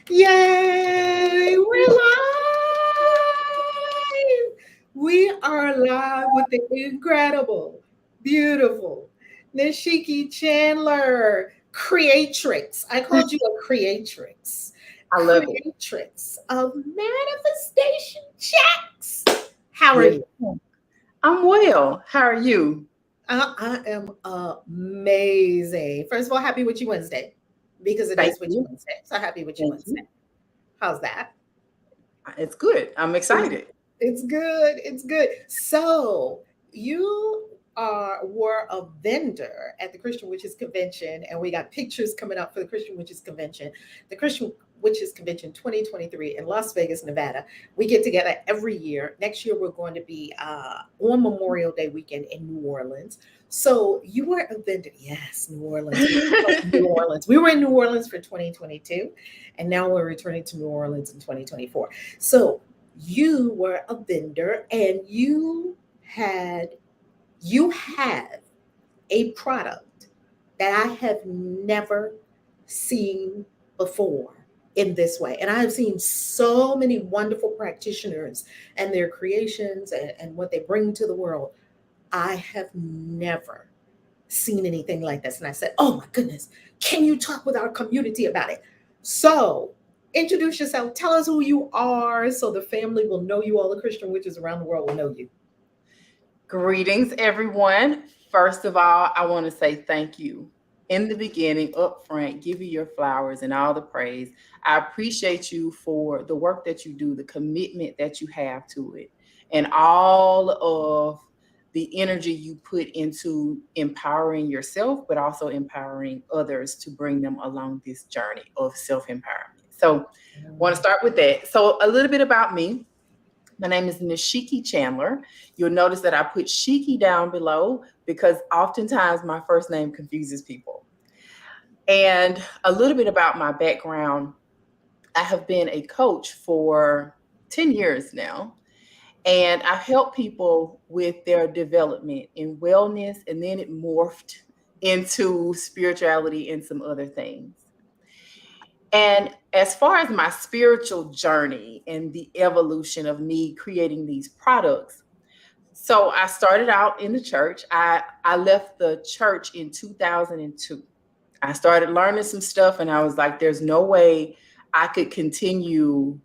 Yay! We're live! We are live with the incredible, beautiful Nishisksi Chandler, creatrix. I called you a creatrix. I love it. Creatrix of manifestation checks. How are Yes. you? I'm well. How are you? I am amazing. First of all, happy Witchy Wednesday because it Thank is Witchy you. Wednesday. So happy Witchy Thank Wednesday. you. How's that? It's good. I'm excited. It's good. It's good. So you were a vendor at the Christian Witches Convention, and we got pictures coming up for the Christian Witches Convention, the Christian Witches Convention 2023 in Las Vegas, Nevada. We get together every year. Next year, we're going to be on Memorial Day weekend in New Orleans. So you were a vendor. Yes, New Orleans. We love New Orleans. We were in New Orleans for 2022, and now we're returning to New Orleans in 2024. So you were a vendor and had you have a product that I have never seen before in this way. And I have seen so many wonderful practitioners and their creations and what they bring to the world. I have never seen anything like this. And I said, oh my goodness, can you talk with our community about it? So introduce yourself. Tell us who you are so the family will know you. All the Christian witches around the world will know you. Greetings, everyone. First of all, I want to say thank you. In the beginning, up front, give you your flowers and all the praise. I appreciate you for the work that you do, the commitment that you have to it, and all of the energy you put into empowering yourself, but also empowering others to bring them along this journey of self empowerment. So, want to start with that. So, a little bit about me. My name is Nishisksi Chandler. You'll notice that I put Shiki down below because oftentimes my first name confuses people. And a little bit about my background. I have been a coach for 10 years now, and I've helped people with their development in wellness, and then it morphed into spirituality and some other things. And as far as my spiritual journey and the evolution of me creating these products, so I started out in the church. I left the church in 2002. I started learning some stuff, and I was like, there's no way I could continue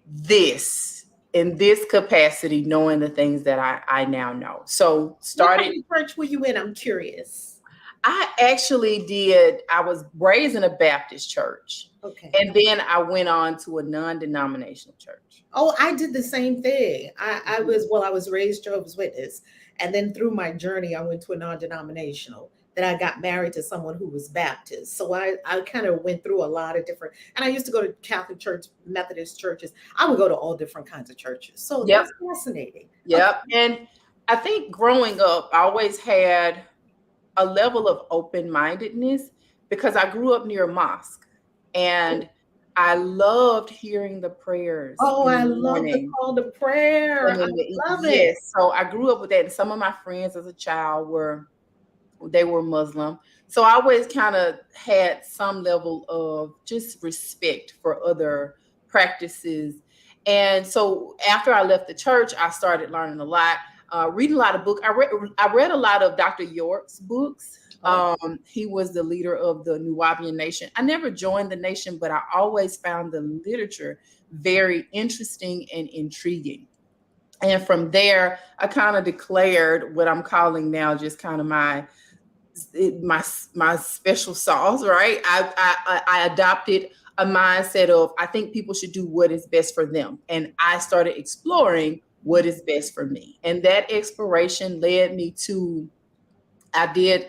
this in this capacity, knowing the things that I now know. So What started kind of church were you in? I'm curious. I actually did. I was raised in a Baptist church, Okay. and then I went on to a non-denominational church. Oh, I did the same thing. I was raised Jehovah's Witness. And then through my journey, I went to a non-denominational. Then I got married to someone who was Baptist. So I kind of went through a lot of different, and I used to go to Catholic church, Methodist churches. I would go to all different kinds of churches. So Yep, that's fascinating. Okay. yep. And I think growing up, I always had a level of open-mindedness because I grew up near a mosque, and I loved hearing the prayers Oh, in I the love the morning. call to prayer. And I in the love it. yes, so I grew up with that. And some of my friends as a child were Muslim. So I always kind of had some level of just respect for other practices. And so after I left the church, I started learning a lot, reading a lot of books. I read a lot of Dr. York's books. Oh, He was the leader of the Nubian nation. I never joined the nation, but I always found the literature very interesting and intriguing. And from there, I kind of declared what I'm calling now just kind of my special sauce, right? I adopted a mindset of I think people should do what is best for them, and I started exploring what is best for me, and that exploration led me to I did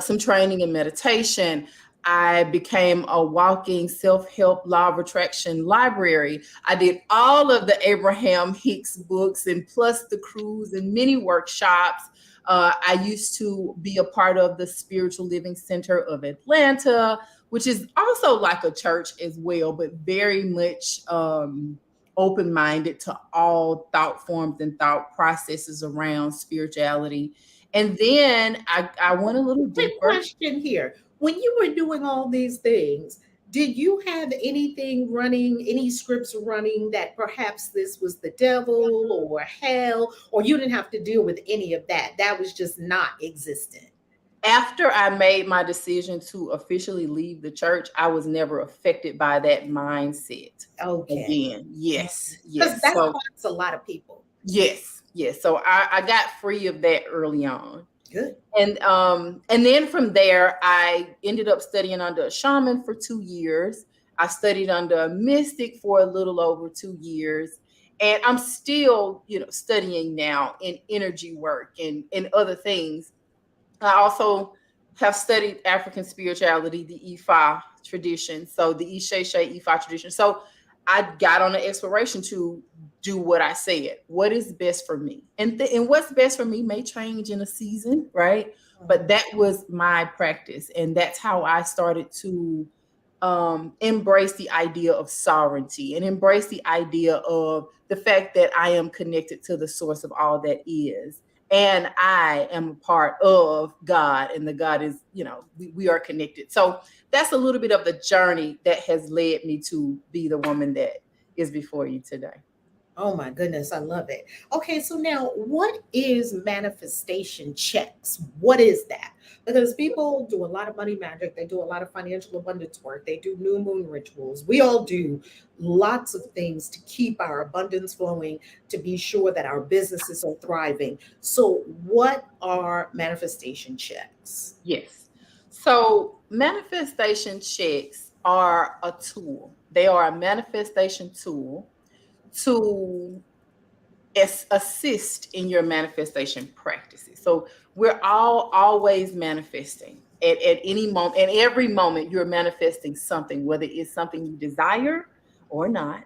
some training in meditation. I became a walking self-help law of attraction library. I did all of the Abraham Hicks books and plus the cruise and many workshops. I used to be a part of the Spiritual Living Center of Atlanta, which is also like a church as well, but very much open-minded to all thought forms and thought processes around spirituality. And then I went a little quick deeper. question here. When you were doing all these things, Did you have anything running, any scripts running that perhaps this was the devil or hell, or you didn't have to deal with any of that? That was just not existent. After I made my decision to officially leave the church, I was never affected by that mindset Okay. again. Yes, Because yes. that So haunts a lot of people. yes, yes. So I got free of that early on. Good. And then from there, I ended up studying under a shaman for 2 years. I studied under a mystic for a little over 2 years. And I'm still, studying now in energy work and other things. I also have studied African spirituality, the Ifa tradition, so the Isheshe Ifa tradition. So I got on an exploration to do what I said. What is best for me, and what's best for me may change in a season, right? But that was my practice, and that's how I started to embrace the idea of sovereignty and embrace the idea of the fact that I am connected to the source of all that is, and I am a part of God, and the God is, we are connected. So that's a little bit of the journey that has led me to be the woman that is before you today. Oh my goodness, I love it. Okay, so now what is manifestation checks? What is that? Because people do a lot of money magic, they do a lot of financial abundance work, they do new moon rituals. We all do lots of things to keep our abundance flowing, to be sure that our businesses are thriving. So, what are manifestation checks? Yes. So manifestation checks are a tool. They are a manifestation tool to assist in your manifestation practices. So we're all always manifesting at any moment, at every moment, you're manifesting something, whether it's something you desire or not.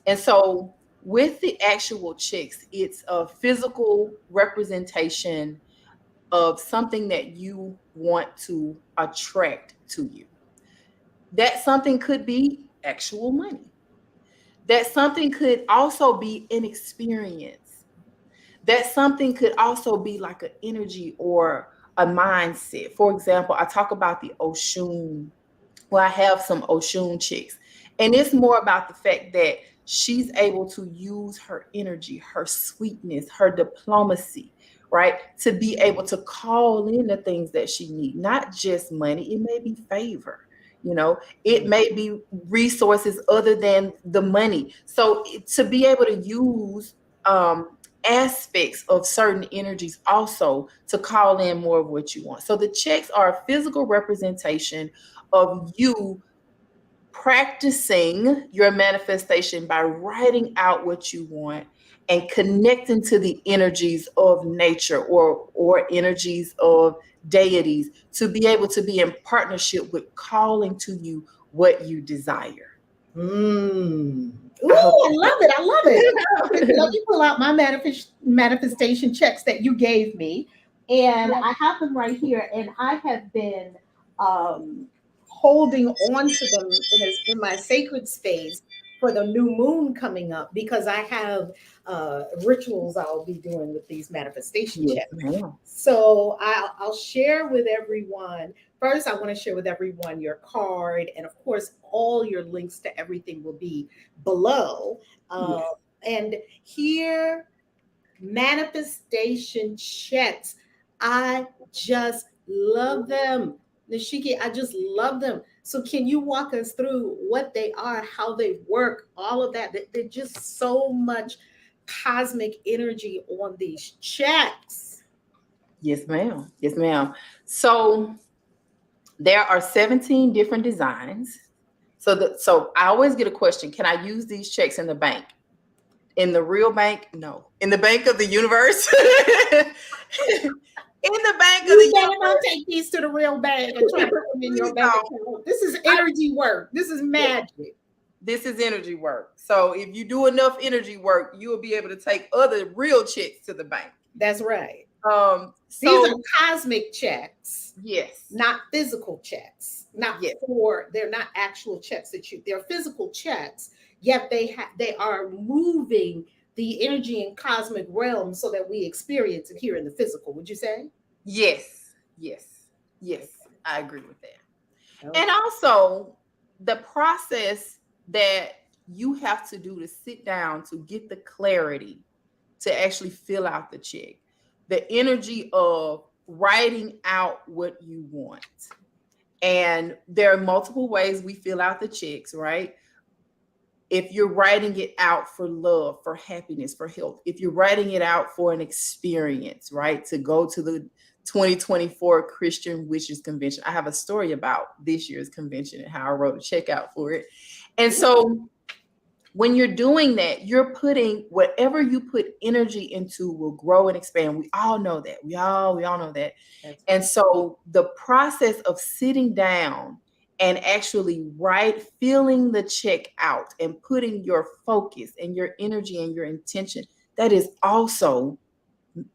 And so with the actual checks, it's a physical representation of something that you want to attract to you. That something could be actual money. That something could also be an experience. That something could also be like an energy or a mindset. For example, I talk about the Oshun. Well, I have some Oshun chicks, and it's more about the fact that she's able to use her energy, her sweetness, her diplomacy, right, to be able to call in the things that she needs, not just money. It may be favor. You know, it may be resources other than the money. So to be able to use aspects of certain energies also to call in more of what you want. So the checks are a physical representation of you practicing your manifestation by writing out what you want and connecting to the energies of nature or energies of deities to be able to be in partnership with calling to you what you desire. Mm. Ooh, I hope I love it. I love it. Okay, so let that me pull out my manifestation checks that you gave me. And I have them right here. And I have been um, holding on to them in my sacred space for the new moon coming up because I have rituals I'll be doing with these manifestation yes, checks. ma'am. So I'll share with everyone. First, I want to share with everyone your card, and of course, all your links to everything will be below. Yes. And here, manifestation checks. I just love them. Nishiki, I just love them. So, can you walk us through what they are, how they work, all of that? They're just so much cosmic energy on these checks. Yes, ma'am. Yes, ma'am. So there are 17 different designs. So I always get a question, can I use these checks in the bank? In the real bank? No. In the bank of the universe? In the bank of You the better not universe? take these to the real bank and try to put them in your Please bank don't. account. This is I, energy work. This is yes, magic. this is energy work. So if you do enough energy work, you will be able to take other real checks to the bank. That's right. These are So cosmic checks, yes, not physical checks. yes. They're not actual checks they're physical checks, yet they are moving the energy in cosmic realm so that we experience it here in the physical. Would you say? Yes, yes, yes. I agree with that. And Okay. also, the process that you have to do to sit down to get the clarity to actually fill out the check, the energy of writing out what you want. And there are multiple ways we fill out the checks, right? If you're writing it out for love, for happiness, for health, if you're writing it out for an experience, right? To go to the 2024 Christian Witches Convention. I have a story about this year's convention and how I wrote a check out for it. And so when you're doing that, you're putting whatever you put energy into will grow and expand. We all know that. We all know that. And so the process of sitting down and actually filling the check out and putting your focus and your energy and your intention, that is also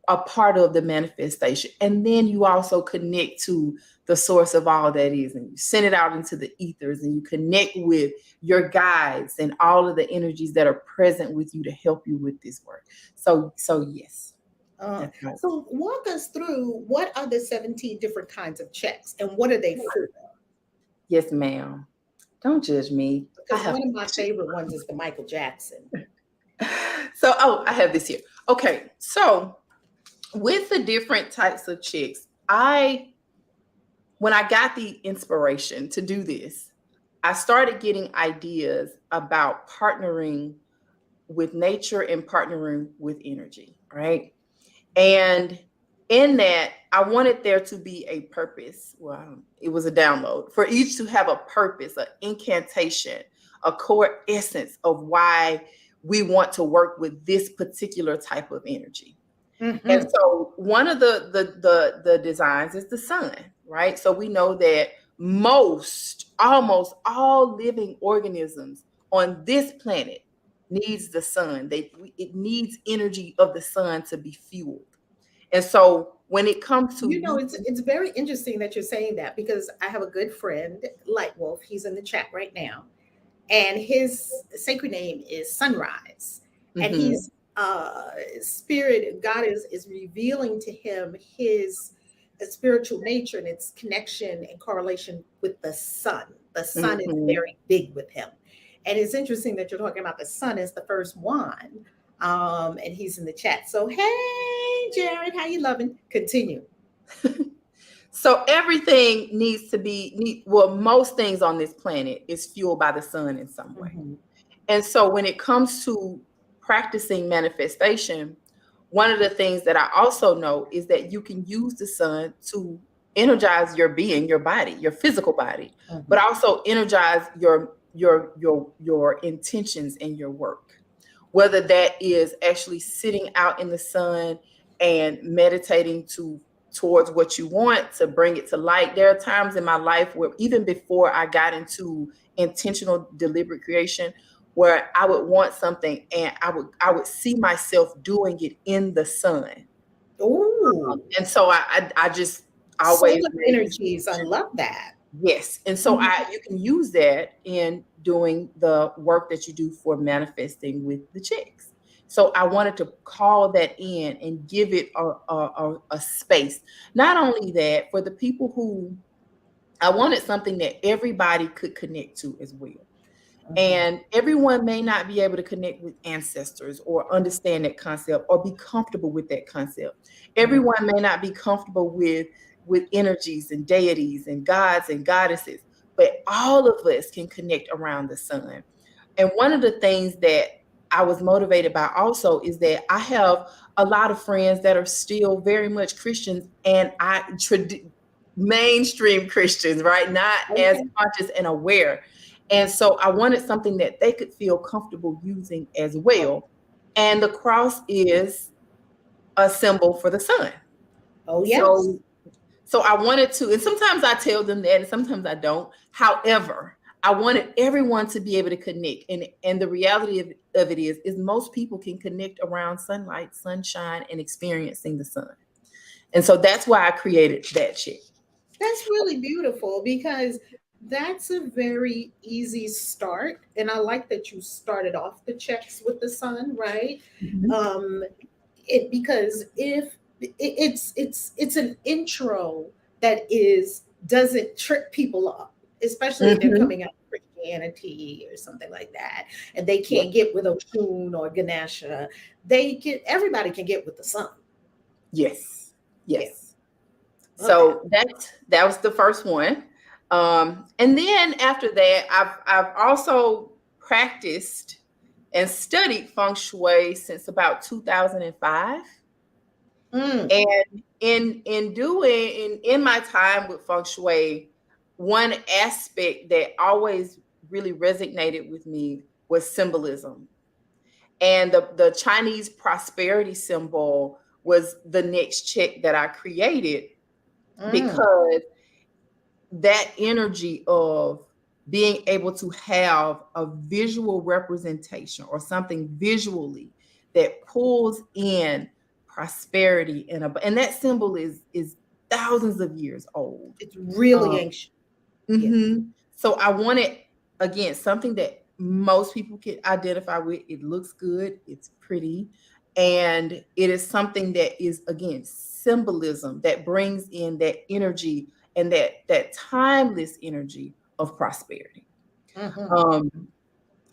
a part of the manifestation. And then you also connect to the source of all that is, and you send it out into the ethers, and you connect with your guides and all of the energies that are present with you to help you with this work. So yes. So walk us through, what are the 17 different kinds of checks and what are they for? Yes, ma'am. Don't judge me. Because one of my favorite ones is the Michael Jackson. So, I have this here. Okay, so with the different types of checks, when I got the inspiration to do this, I started getting ideas about partnering with nature and partnering with energy, right? And in that, I wanted there to be a purpose. Well, it was a download for each to have a purpose, an incantation, a core essence of why we want to work with this particular type of energy. Mm-hmm. And so one of the designs is the sun, right? So we know that almost all living organisms on this planet needs the sun. It needs energy of the sun to be fueled. And so when it comes to, it's very interesting that you're saying that, because I have a good friend, Lightwolf. He's in the chat right now, and his sacred name is Sunrise. Mm-hmm. And he's spirit, God is revealing to him his spiritual nature and its connection and correlation with the sun. The sun mm-hmm. is very big with him. And it's interesting that you're talking about the sun as the first one. And he's in the chat. So, hey, Jared, how you loving? Continue. So everything needs to be, most things on this planet is fueled by the sun in some way. Mm-hmm. And so when it comes to practicing manifestation, one of the things that I also know is that you can use the sun to energize your being, your body, your physical body, mm-hmm. but also energize your intentions and your work. Whether that is actually sitting out in the sun and meditating towards what you want to bring it to light. There are times in my life where even before I got into intentional, deliberate creation, where I would want something and I would see myself doing it in the sun. Ooh. And so I just always solar energies. I love that. Yes. And so mm-hmm. You can use that in doing the work that you do for manifesting with the checks. So I wanted to call that in and give it a space. Not only that, for the people who, I wanted something that everybody could connect to as well. Mm-hmm. And everyone may not be able to connect with ancestors or understand that concept or be comfortable with that concept. Everyone may not be comfortable with energies and deities and gods and goddesses, but all of us can connect around the sun. And one of the things that I was motivated by also is that I have a lot of friends that are still very much Christians, and mainstream Christians, right? Not okay. as conscious and aware. And so I wanted something that they could feel comfortable using as well. And the cross is a symbol for the sun. Oh, yes. So I wanted to, and sometimes I tell them that, and sometimes I don't. However, I wanted everyone to be able to connect. And the reality of it is most people can connect around sunlight, sunshine, and experiencing the sun. And so that's why I created that check. That's really beautiful, because that's a very easy start. And I like that you started off the checks with the sun, right? Mm-hmm. Because if it's an intro that doesn't trip people up, especially if they're coming out of Christian Christianity or something like that, and they can't get with Oshun or Ganesha, everybody can get with the sun. Yes. Yeah. So that was the first one. And then after that, I've also practiced and studied feng shui since about 2005. And in my time with feng shui, one aspect that always really resonated with me was symbolism. And the Chinese prosperity symbol was the next check that I created, because that energy of being able to have a visual representation or something visually that pulls in prosperity and that symbol is thousands of years old. It's really ancient. So I wanted, again, something that most people can identify with. It looks good, it's pretty, and it is something that is, again, symbolism that brings in that energy and that timeless energy of prosperity. And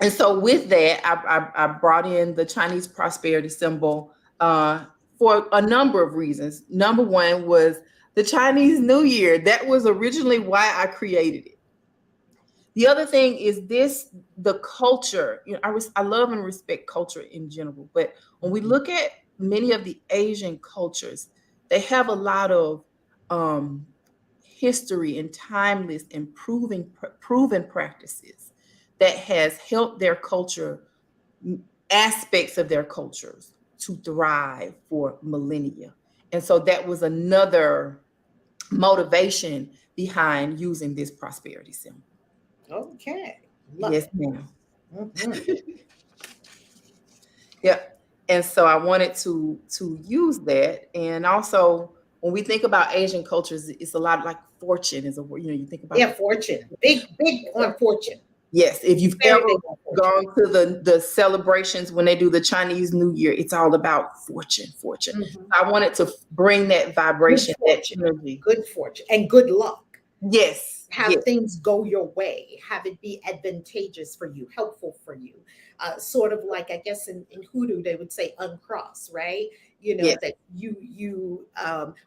so with that, I brought in the Chinese prosperity symbol for a number of reasons. Number one was the Chinese New Year. That was originally why I created it. The other thing is the culture. I love and respect culture in general, but when we look at many of the Asian cultures, they have a lot of history and timeless and proven practices that has helped their culture, aspects of their cultures, to thrive for millennia. And so that was another motivation behind using this prosperity symbol. Okay. Yes, ma'am. Yeah. And so I wanted to use that. And also, when we think about Asian cultures, it's a lot like fortune is a word. You think about fortune. Big on fortune. Yes, if you've ever gone to the celebrations when they do the Chinese New Year, it's all about fortune. I wanted to bring that vibration, that energy. Good fortune and good luck. Yes. Have things go your way. Have it be advantageous for you, helpful for you. Sort of like, I guess in hoodoo, they would say uncross, right? That you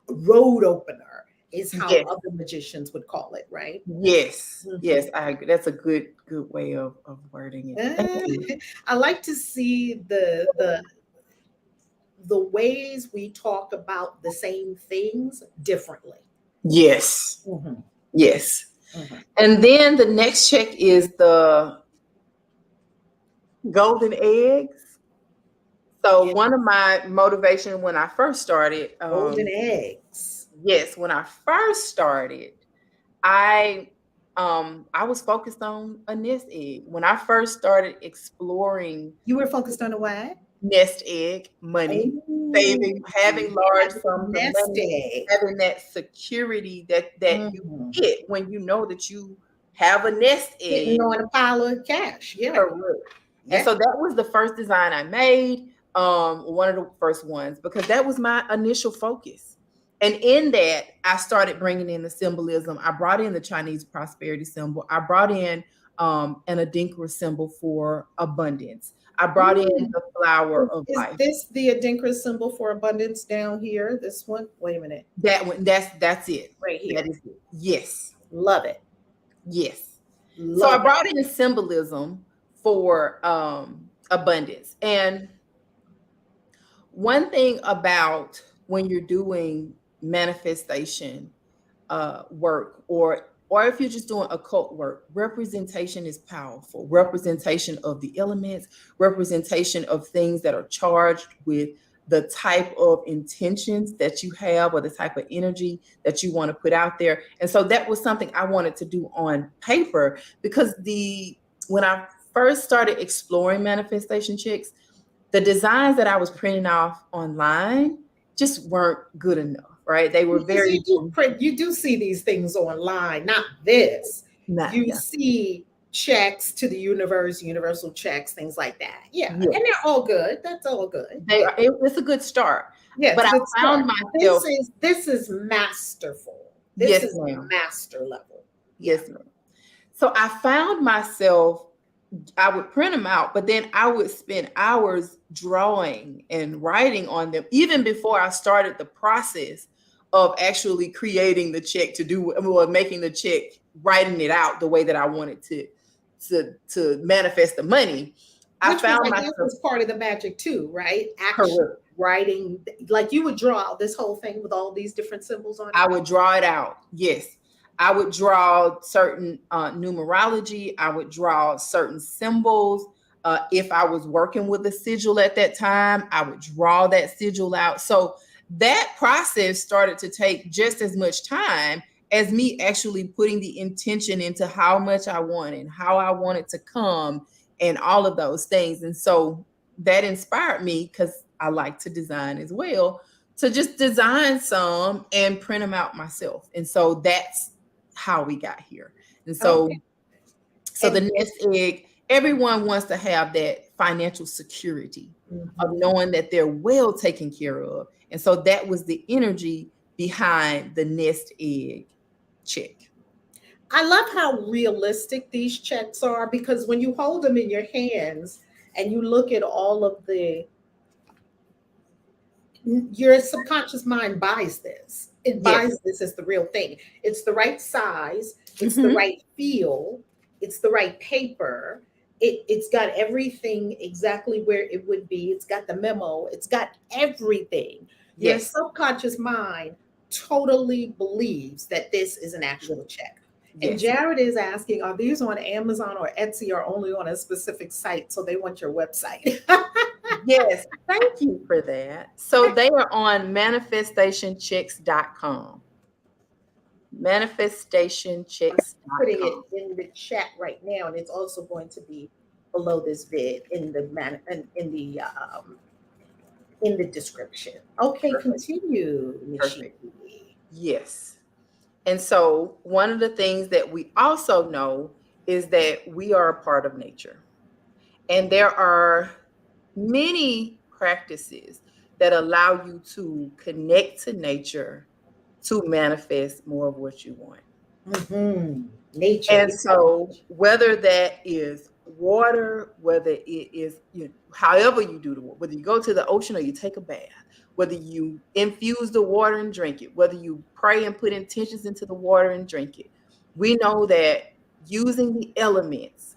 road opener is how other magicians would call it, right? Yes. Yes, I agree. That's a good way of wording it. I like to see the ways we talk about the same things differently. Yes. Yes. And then the next check is the golden eggs. So one of my motivations when I first started, golden eggs. Yes, when I first started, I was focused on a nest egg. When I first started exploring, you were focused on a what? Nest egg, money, saving, having large sums of money, having that security that you get when you know that you have a nest egg. Sitting on a pile of cash. Yeah. And so that was the first design I made, one of the first ones, because that was my initial focus. And in that, I started bringing in the symbolism. I brought in the Chinese prosperity symbol. I brought in an Adinkra symbol for abundance. I brought in the flower of life. Is this the Adinkra symbol for abundance down here? This one? Wait a minute. That one. That's it. Right here. That is it. Yes. Love it. Yes. So I brought in symbolism for abundance. And one thing about when you're doing manifestation work, or if you're just doing occult work, representation is powerful. Representation of the elements, representation of things that are charged with the type of intentions that you have or the type of energy that you want to put out there. And so that was something I wanted to do on paper, because when I first started exploring manifestation checks, the designs that I was printing off online just weren't good enough, right? They were very... You do see these things online, not this. You see checks to the universe, universal checks, things like that. Yeah. And they're all good. That's all good. It's a good start. Yeah, but I found myself... This is masterful. This is master level. Yes, ma'am. So I found myself, I would print them out, but then I would spend hours drawing and writing on them, even before I started the process of actually creating the check to do, or making the check, writing it out the way that I wanted to manifest the money. I Which was, found I guess, myself was part of the magic too, right? Actually correct. writing, like you would draw out this whole thing with all these different symbols on it. I would draw it out. Yes. I would draw certain numerology. I would draw certain symbols. If I was working with a sigil at that time, I would draw that sigil out. So that process started to take just as much time as me actually putting the intention into how much I wanted, how I wanted to come, and all of those things. And so that inspired me, because I like to design as well, to just design some and print them out myself. And so that's how we got here. And so, Okay. so the And nest egg, everyone wants to have that financial security of knowing that they're well taken care of. And so that was the energy behind the nest egg check. I love how realistic these checks are, because when you hold them in your hands and you look at all of your subconscious mind buys this. It Yes. buys this as the real thing. It's the right size, it's the Mhm. right feel, it's the right paper. It's got everything exactly where it would be. It's got the memo, it's got everything. Your Yes. subconscious mind totally believes that this is an actual check. And Yes. Jared is asking, are these on Amazon or Etsy, or only on a specific site? So they want your website. Yes. Thank you for that. So they are on manifestationchecks.com. Putting Manifestationchecks.com. it in the chat right now, and it's also going to be below this vid in the in the description. Okay, Perfect. continue, Nishisski. Perfect. Yes. And so one of the things that we also know is that we are a part of nature. And there are many practices that allow you to connect to nature to manifest more of what you want. Nature. And so, whether that is water, whether it is, however you do the work, whether you go to the ocean or you take a bath, whether you infuse the water and drink it, whether you pray and put intentions into the water and drink it, we know that using the elements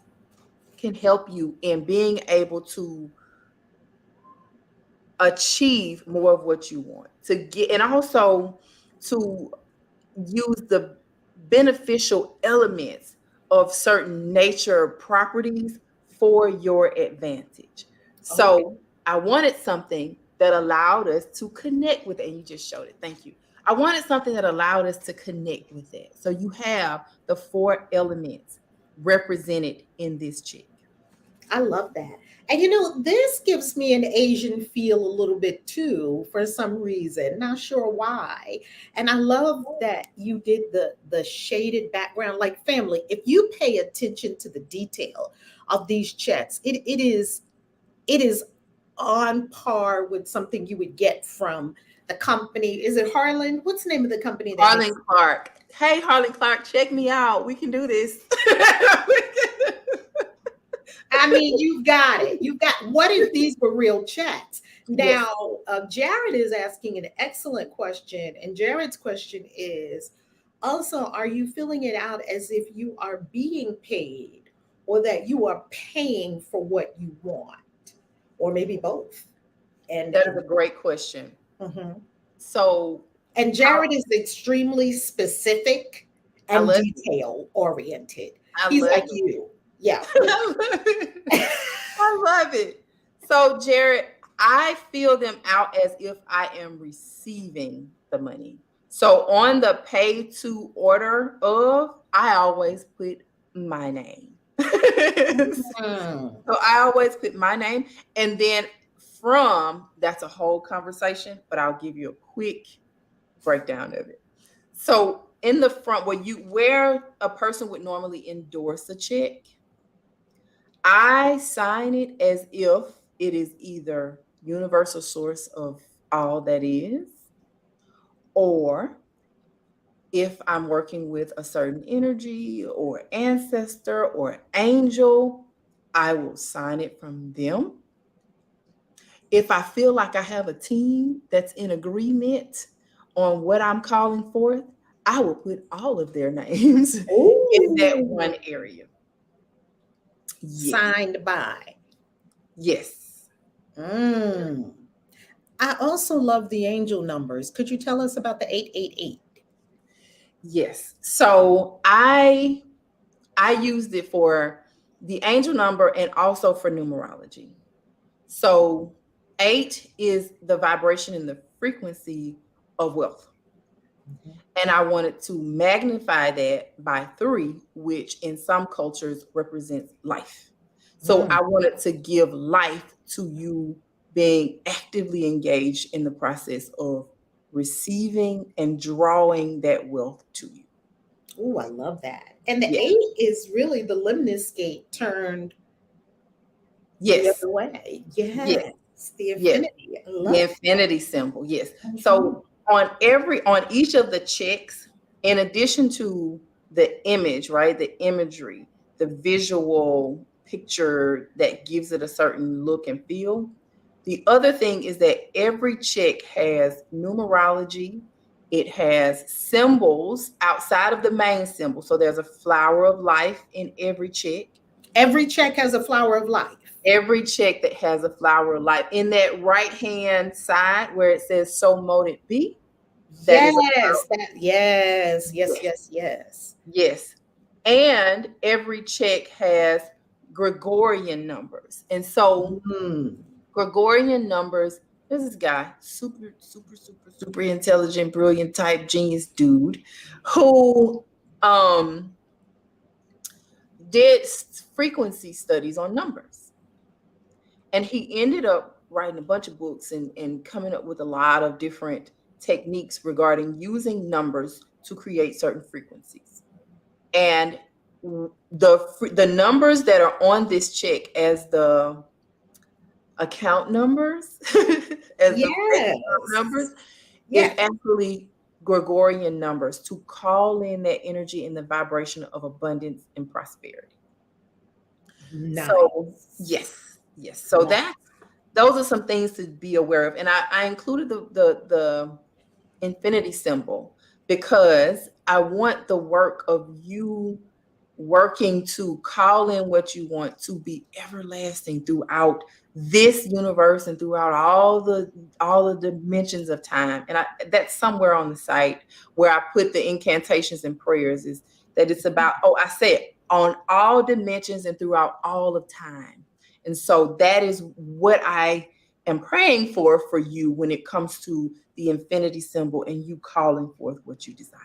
can help you in being able to achieve more of what you want, to get, and also to use the beneficial elements of certain nature properties for your advantage. Okay. So I wanted something that allowed us to connect with it. And you just showed it. Thank you. I wanted something that allowed us to connect with it. So you have the 4 elements represented in this chick. I love that. And this gives me an Asian feel a little bit too, for some reason. Not sure why. And I love that you did the shaded background, like family. If you pay attention to the detail of these checks, it is on par with something you would get from the company. Is it Harlan? What's the name of the company that makes? Harlan Clark. Hey, Harlan Clark, check me out. We can do this. I mean, you've got it. You've got. What if these were real checks? Yes. Now, Jared is asking an excellent question, and Jared's question is also: are you filling it out as if you are being paid, or that you are paying for what you want, or maybe both? And That is a great question. mhm. So, And how Jared is extremely specific I and love detail oriented. I He's love like it. you. Yeah. I love it. So, Jared, I fill them out as if I am receiving the money. So, on the pay to order of, I always put my name. Mm. So, I always put my name. And then from, that's a whole conversation, but I'll give you a quick breakdown of it. So, in the front, where a person would normally endorse a check, I sign it as if it is either universal source of all that is, or if I'm working with a certain energy or ancestor or angel, I will sign it from them. If I feel like I have a team that's in agreement on what I'm calling forth, I will put all of their names in that one Ooh, area. Yes. signed by. Yes. Mm. I also love the angel numbers. Could you tell us about the 888? Yes. So I used it for the angel number and also for numerology. So 8 is the vibration and the frequency of wealth. Mhm. And I wanted to magnify that by 3, which in some cultures represents life. So Mm. I wanted to give life to you being actively engaged in the process of receiving and drawing that wealth to you. Ooh, I love that. And the Yes. 8 is really the lemniscate turned the Yes. other way. Yes. Yes, the Yes. infinity. I The love infinity symbol. Yes. that. So on each of the checks, in addition to the image, right? The imagery, the visual picture that gives it a certain look and feel. The other thing is that every check has numerology. It has symbols outside of the main symbol. So there's a flower of life in every check. Every check has a flower of life. Every check that has a flower of life in that right hand side where it says so mote it be, that is a Yes, that yes, yes, yes, yes, yes. yes. And every check has Gregorian numbers. And so Mm. Gregorian numbers, there's this guy, super intelligent, brilliant type genius dude who um did frequency studies on numbers. And he ended up writing a bunch of books and coming up with a lot of different techniques regarding using numbers to create certain frequencies. And the numbers that are on this check as the account numbers, as the bank account numbers, Yes. is Yes. actually Gregorian numbers to call in that energy and the vibration of abundance and prosperity. So Nice. yes, yes. So Nice. that those are some things to be aware of. And I included the infinity symbol because I want the work of you working to call in what you want to be everlasting throughout this universe and throughout all the dimensions of time. And that's somewhere on the site where I put the incantations and prayers is that it's about, oh, I said on all dimensions and throughout all of time. And so that is what I am praying for you when it comes to the infinity symbol and you calling forth what you desire.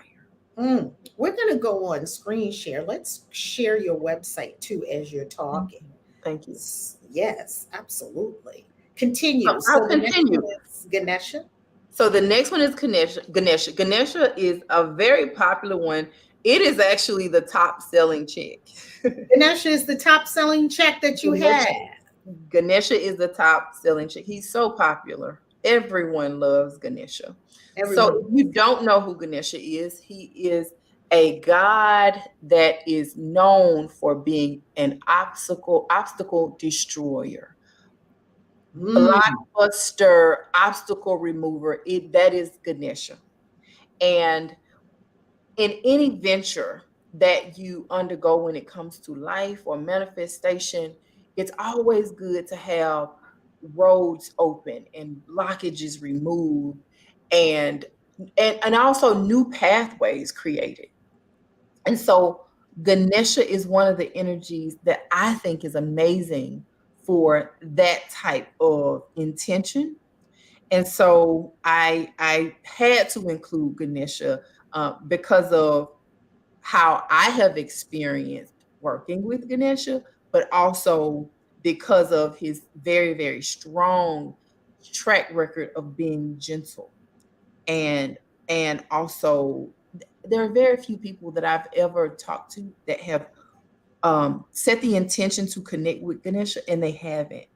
Mm. We're going to go on screen share. Let's share your website too as you're talking. Thank you. Yes, absolutely. So Continue. I'll So the next continue. one is Ganesha. So the next one is Ganesha. Ganesha. Ganesha is a very popular one. It is actually the top selling check. Ganesha is the top selling check that you Ganesha, had. Ganesha is the top selling check. He's so popular. Everyone loves Ganesha. So Everyone. if you don't know who Ganesha is, he is a god that is known for being an obstacle destroyer, Mm. blockbuster obstacle remover. That is Ganesha. And in any venture that you undergo when it comes to life or manifestation, it's always good to have roads open and blockages removed and and also new pathways created. And so Ganesha is one of the energies that I think is amazing for that type of intention. And so I had to include Ganesha because of how I have experienced working with Ganesha, but also because of his very, very strong track record of being gentle. And also there are very few people that I've ever talked to that have set the intention to connect with Ganesha and they haven't.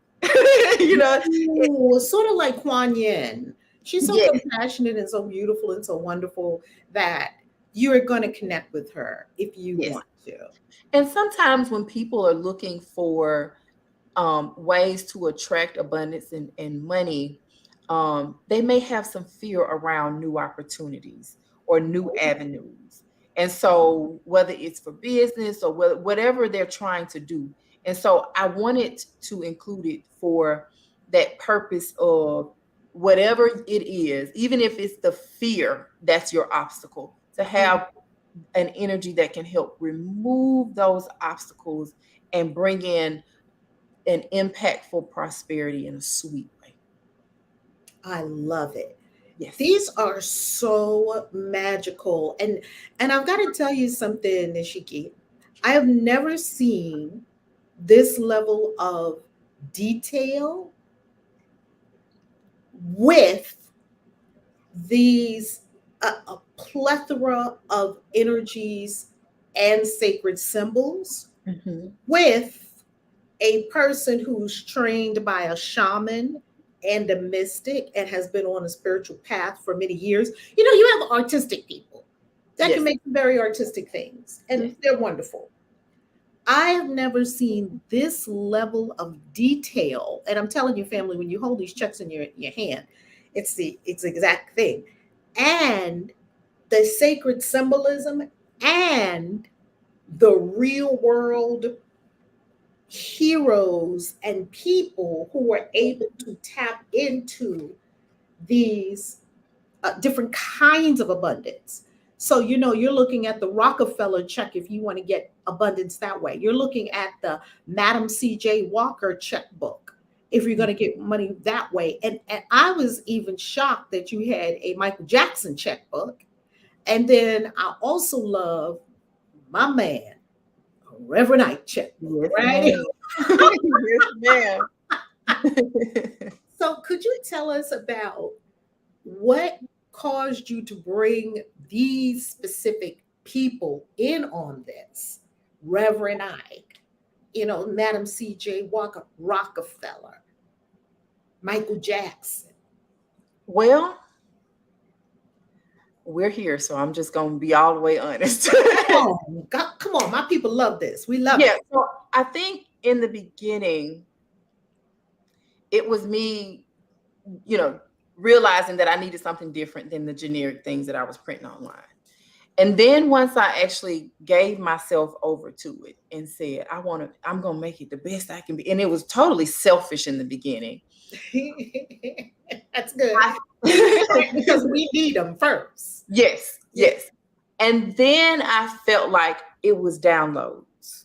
you know, it, Ooh, sort of like Kuan Yin. She's so yes, compassionate and so beautiful and so wonderful that you're going to connect with her if you Yes. want to. And sometimes when people are looking for ways to attract abundance and money, they may have some fear around new opportunities or new avenues. And so, whether it's for business or whatever they're trying to do. And so, I wanted to include it for that purpose of whatever it is, even if it's the fear that's your obstacle, to have an energy that can help remove those obstacles and bring in an impactful prosperity in a sweet way. I love it. Yes. These are so magical. And I've got to tell you something, Nishiki. I have never seen this level of detail with these a plethora of energies and sacred symbols Mm-hmm. with a person who's trained by a shaman and a mystic and has been on a spiritual path for many years. You know, you have artistic people that can Yes. make very artistic things, and Yes. they're wonderful. I have never seen this level of detail. And I'm telling you, family, when you hold these checks in your hand, it's the exact thing. And the sacred symbolism and the real world heroes and people who were able to tap into these different kinds of abundance. So, you know, you're looking at the Rockefeller check if you want to get abundance that way. You're looking at the Madam C.J. Walker checkbook if you're going to get money that way. And I was even shocked that you had a Michael Jackson checkbook. And then I also love my man, Reverend Ike checkbook, Yes, right? ma'am. Yes, ma'am. So, could you tell us about what caused you to bring these specific people in on this? Reverend Ike, you know, Madam C.J. Walker, Rockefeller, Michael Jackson. Well, we're here, so I'm just gonna be all the way honest. Come on, God, come on, my people love this. We love Yeah, it. so I think in the beginning, it was me, you know, realizing that I needed something different than the generic things that I was printing online. And then once I actually gave myself over to it and said, I'm gonna make it the best I can be. And it was totally selfish in the beginning. That's good I, because we need them first. yes, Yeah. yes. And then I felt like it was downloads.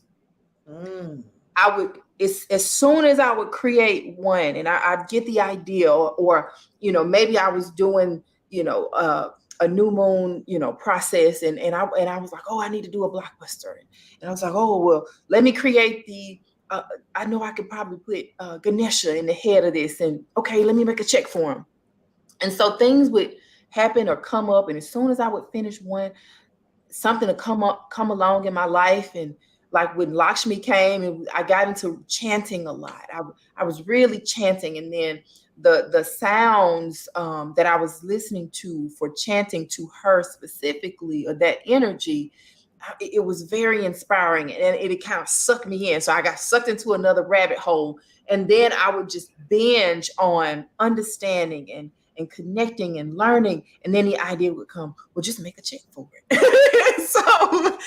Mm. I would, as soon as I would create one and I'd get the idea, or, you know, maybe I was doing, you know, a new moon, you know, process. And I was like, oh, I need to do a blockbuster. And I was like, oh, well, let me create I know I could probably put Ganesha in the head of this. And okay, let me make a check for him. And so things would happen or come up. And as soon as I would finish one, something to come along in my life. And like when Lakshmi came and I got into chanting a lot, I was really chanting. And then the sounds that I was listening to for chanting to her specifically, or that energy, it was very inspiring, and it kind of sucked me in. So I got sucked into another rabbit hole, and then I would just binge on understanding and connecting and learning. And then the idea would come, well, just make a check for it. So,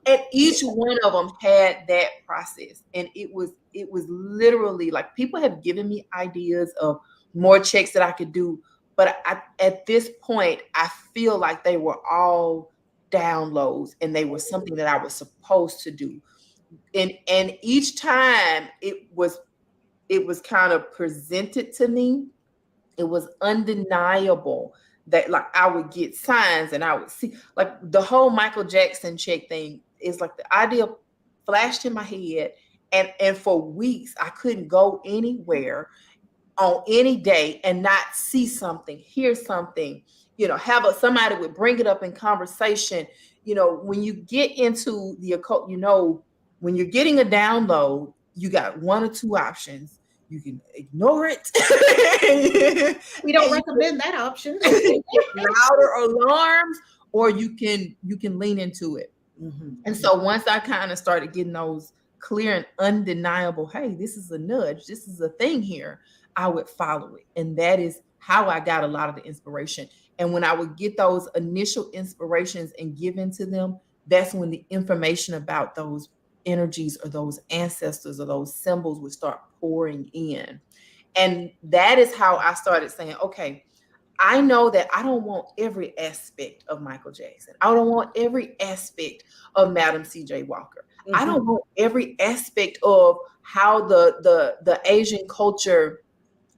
and each one of them had that process. And it was literally like, people have given me ideas of more checks that I could do. But at this point, I feel like they were all downloads, and they were something that I was supposed to do. And each time it was kind of presented to me, it was undeniable that like I would get signs and I would see, like the whole Michael Jackson check thing is like the idea flashed in my head, and for weeks I couldn't go anywhere on any day and not see something, hear something, you know, somebody would bring it up in conversation. You know, when you get into the occult, you know, when you're getting a download, you got one or two options. You can ignore it. We don't recommend that option. Louder alarms, or you can lean into it. And so once I kind of started getting those clear and undeniable, hey, this is a nudge, this is a thing here, I would follow it. And that is how I got a lot of the inspiration. And when I would get those initial inspirations and give into them, that's when the information about those energies or those ancestors or those symbols would start pouring in. And that is how I started saying, okay, I know that I don't want every aspect of Michael Jackson. I don't want every aspect of Madam C.J. Walker. I don't want every aspect of how the Asian culture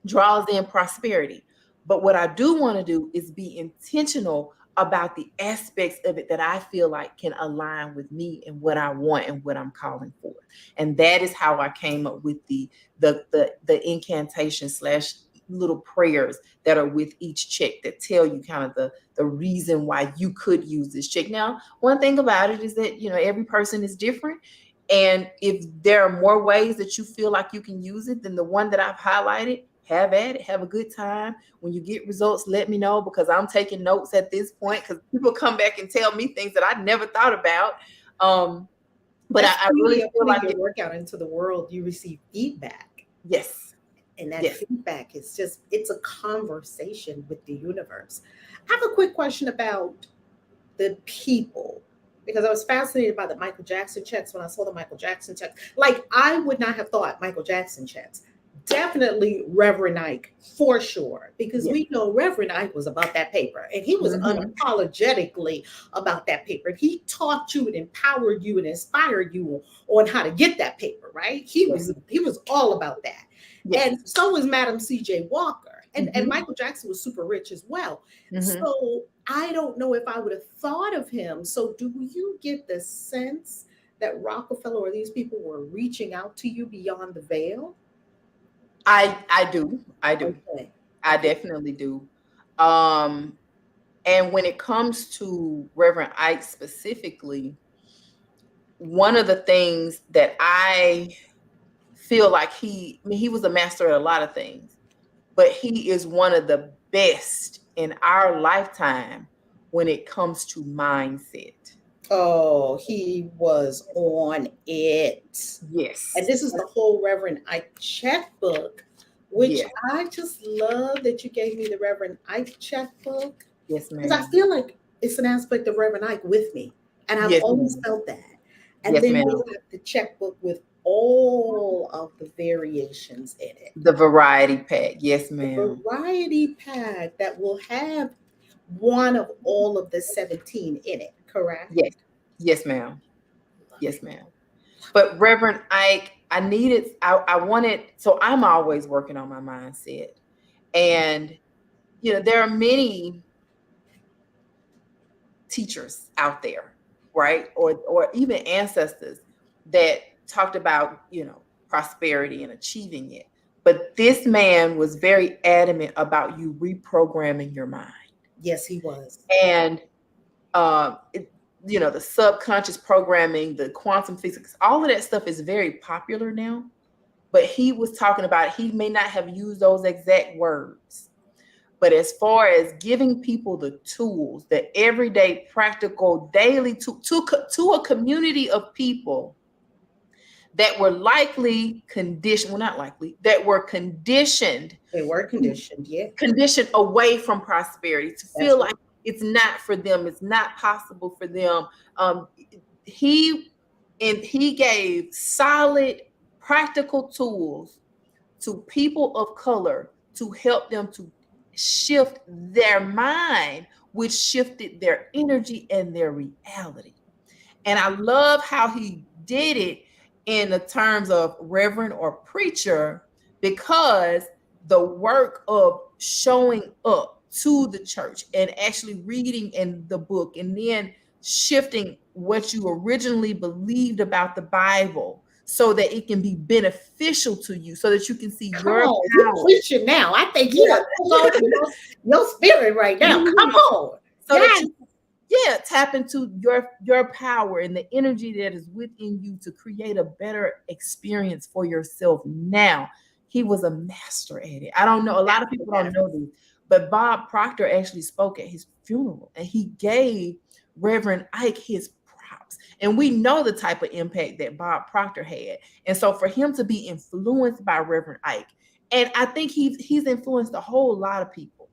draws in prosperity. But what I do want to do is be intentional about the aspects of it that I feel like can align with me and what I want and what I'm calling for. And that is how I came up with the incantation / little prayers that are with each check that tell you kind of the reason why you could use this check. Now, one thing about it is that, every person is different. And if there are more ways that you feel like you can use it than the one that I've highlighted, have at it, have a good time. When you get results, let me know, because I'm taking notes at this point, because people come back and tell me things that I never thought about. But I really feel like your work out into the world, you receive feedback. Yes. And that feedback is it's a conversation with the universe. I have a quick question about the people, because I was fascinated by the Michael Jackson checks when I saw the Michael Jackson checks. Like, I would not have thought Michael Jackson checks. Definitely Reverend Ike, for sure, because we know Reverend Ike was about that paper, and he was unapologetically about that paper. He taught you and empowered you and inspired you on how to get that paper, right? He was all about that. Yes. And so was Madam C.J. Walker. And Michael Jackson was super rich as well. So I don't know if I would have thought of him. So do you get the sense that Rockefeller or these people were reaching out to you beyond the veil? I do. Okay. I definitely do. And when it comes to Reverend Ike specifically, one of the things that I feel like he was a master at a lot of things, but he is one of the best in our lifetime when it comes to mindset. Oh, he was on it. Yes. And this is the whole Reverend Ike checkbook, which I just love that you gave me the Reverend Ike checkbook. Yes, ma'am. Because I feel like it's an aspect of Reverend Ike with me. And I've always felt that. And then we have the checkbook with all of the variations in it. The variety pack. Yes, ma'am. The variety pack that will have one of all of the 17 in it, correct? Yes. Yes, ma'am. Yes, ma'am. But Reverend Ike, I wanted, so I'm always working on my mindset. And, there are many teachers out there, right? Or even ancestors that talked about, prosperity and achieving it. But this man was very adamant about you reprogramming your mind. Yes, he was. And, the subconscious programming, the quantum physics, all of that stuff is very popular now. But he was talking about, he may not have used those exact words, but as far as giving people the tools, the everyday, practical, daily to a community of people that were conditioned. That were conditioned. They were conditioned, conditioned away from prosperity, to feel like it's not for them, it's not possible for them. He gave solid, practical tools to people of color to help them to shift their mind, which shifted their energy and their reality. And I love how he did it in the terms of reverend or preacher, because the work of showing up to the church and actually reading in the book and then shifting what you originally believed about the Bible so that it can be beneficial to you, so that you can see your power. You're preaching now. I think you are your spirit right now. Come on. So that you tap into your power and the energy that is within you to create a better experience for yourself. Now, he was a master at it. I don't know. A lot of people don't know this, But Bob Proctor actually spoke at his funeral, and he gave Reverend Ike his props. And we know the type of impact that Bob Proctor had. And so for him to be influenced by Reverend Ike, and I think he's influenced a whole lot of people.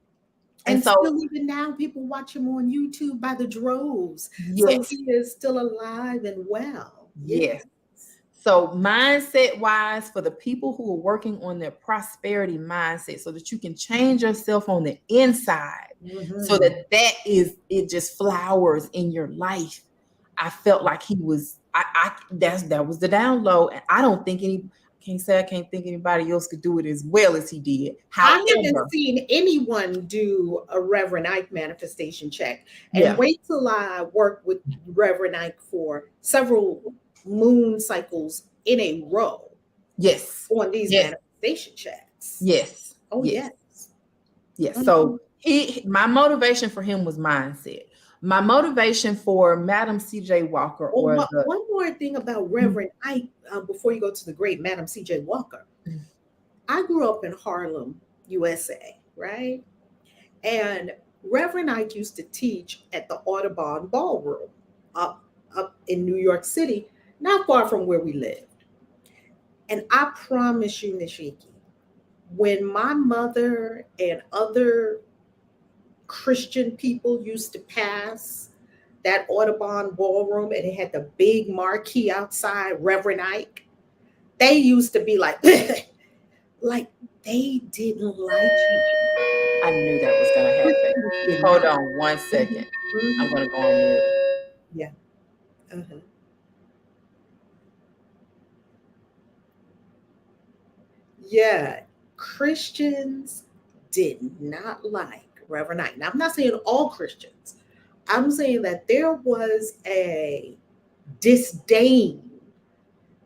And still, even now, people watch him on YouTube by the droves. So yes, he is still alive and well. yes. So mindset wise, for the people who are working on their prosperity mindset, so that you can change yourself on the inside, so that it just flowers in your life. I felt like he was, that was the download. And I don't think I can't think anybody else could do it as well as he did. I haven't seen anyone do a Reverend Ike manifestation check. And wait till I work with Reverend Ike for several moon cycles in a row. Yes. On these manifestation checks. Yes. Oh, yes. Yes. So my motivation for him was mindset. My motivation for Madam C.J. Walker, one more thing about Reverend Ike before you go to the great Madam C.J. Walker. I grew up in Harlem, USA, right? And Reverend Ike used to teach at the Audubon Ballroom up in New York City, not far from where we lived. And I promise you, Nishisski, when my mother and other Christian people used to pass that Audubon Ballroom and it had the big marquee outside, Reverend Ike, they used to be like, like they didn't like you. I knew that was going to happen. Hold on 1 second. I'm going to go on mute. Yeah. Yeah. Christians did not like Reverend Ike. Now, I'm not saying all Christians. I'm saying that there was a disdain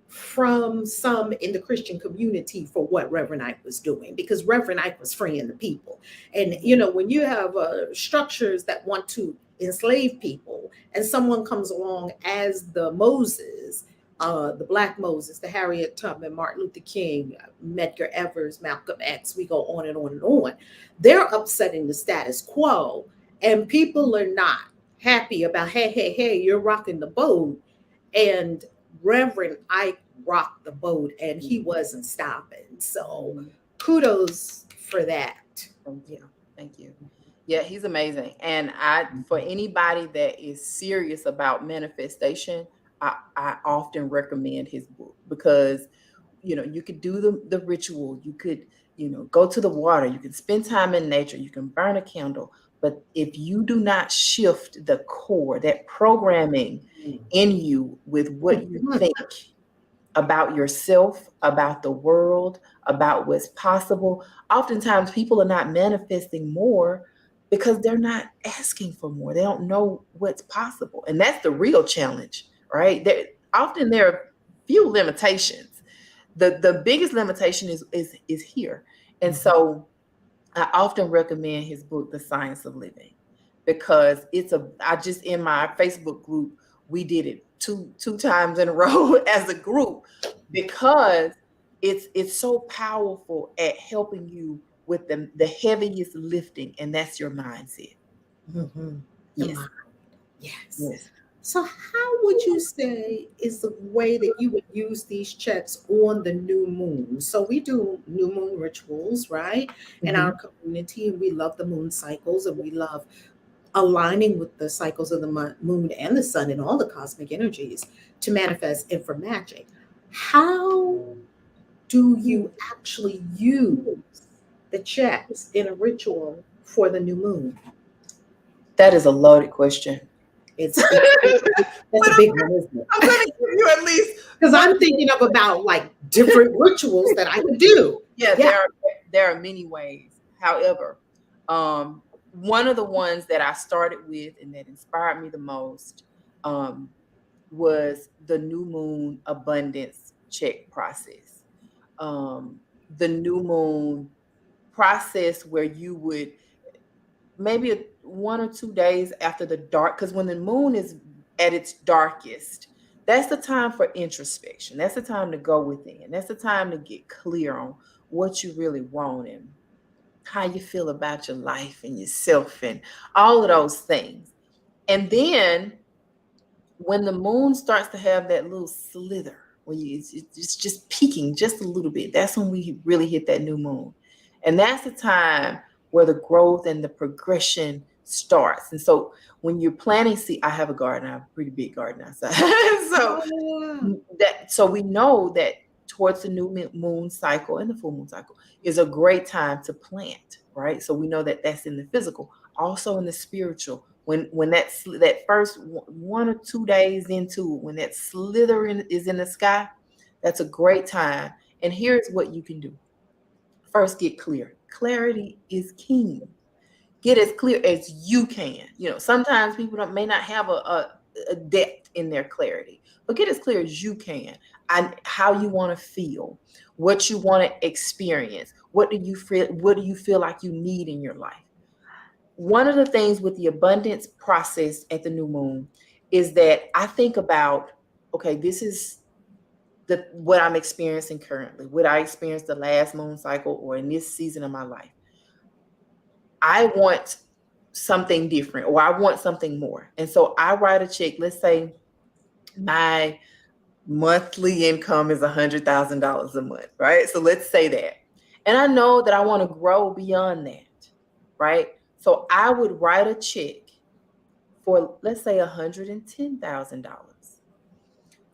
from some in the Christian community for what Reverend Ike was doing, because Reverend Ike was freeing the people. And, you know, when you have structures that want to enslave people and someone comes along as the Moses, the Black Moses, the Harriet Tubman, Martin Luther King, Medgar Evers, Malcolm X, we go on and on and on. They're upsetting the status quo, and people are not happy about, hey, you're rocking the boat. And Reverend Ike rocked the boat, and he wasn't stopping. So kudos for that. Thank you. Yeah, he's amazing. And for anybody that is serious about manifestation, I often recommend his book, because, you know, you could do the ritual, you could, you know, go to the water, you can spend time in nature, you can burn a candle. But if you do not shift the core, that programming in you with what you think about yourself, about the world, about what's possible, oftentimes people are not manifesting more because they're not asking for more. They don't know what's possible. And that's the real challenge, right? There are few limitations. The biggest limitation is here. And so I often recommend his book, The Science of Living, because I just, in my Facebook group, we did it two times in a row as a group, because it's so powerful at helping you with the heaviest lifting, and that's your mindset. Yes. So how would you say is the way that you would use these checks on the new moon? So we do new moon rituals, right? In our community, and we love the moon cycles, and we love aligning with the cycles of the moon and the sun and all the cosmic energies to manifest and for magic. How do you actually use the checks in a ritual for the new moon? That is a loaded question. That's a big one, isn't it? I'm going to give you at least, because I'm thinking of about like different rituals that I could do. Yeah, there are many ways. However, one of the ones that I started with and that inspired me the most was the new moon abundance check process. The new moon process where you would maybe 1 or 2 days after the dark, because when the moon is at its darkest, that's the time for introspection. That's the time to go within. That's the time to get clear on what you really want. And how you feel about your life and yourself and all of those things. And then when the moon starts to have that little slither, where it's just peaking just a little bit, that's when we really hit that new moon. And that's the time where the growth and the progression starts. And so when you're planting, see, I have a garden, I have a pretty big garden outside. So we know that towards the new moon cycle and the full moon cycle is a great time to plant, right? So we know that that's in the physical, also in the spiritual. When that first 1 or 2 days into, when that slithering is in the sky, that's a great time. And here's what you can do. First, get clear. Clarity is king. Get as clear as you can. Sometimes people may not have a depth in their clarity, but get as clear as you can on how you want to feel, what you want to experience, what do you feel like you need in your life. One of the things with the abundance process at the new moon is that I think about, okay, this is what I'm experiencing currently, what I experienced the last moon cycle or in this season of my life. I want something different, or I want something more. And so I write a check. Let's say my monthly income is $100,000 a month, right? So let's say that. And I know that I want to grow beyond that, right? So I would write a check for, let's say, $110,000.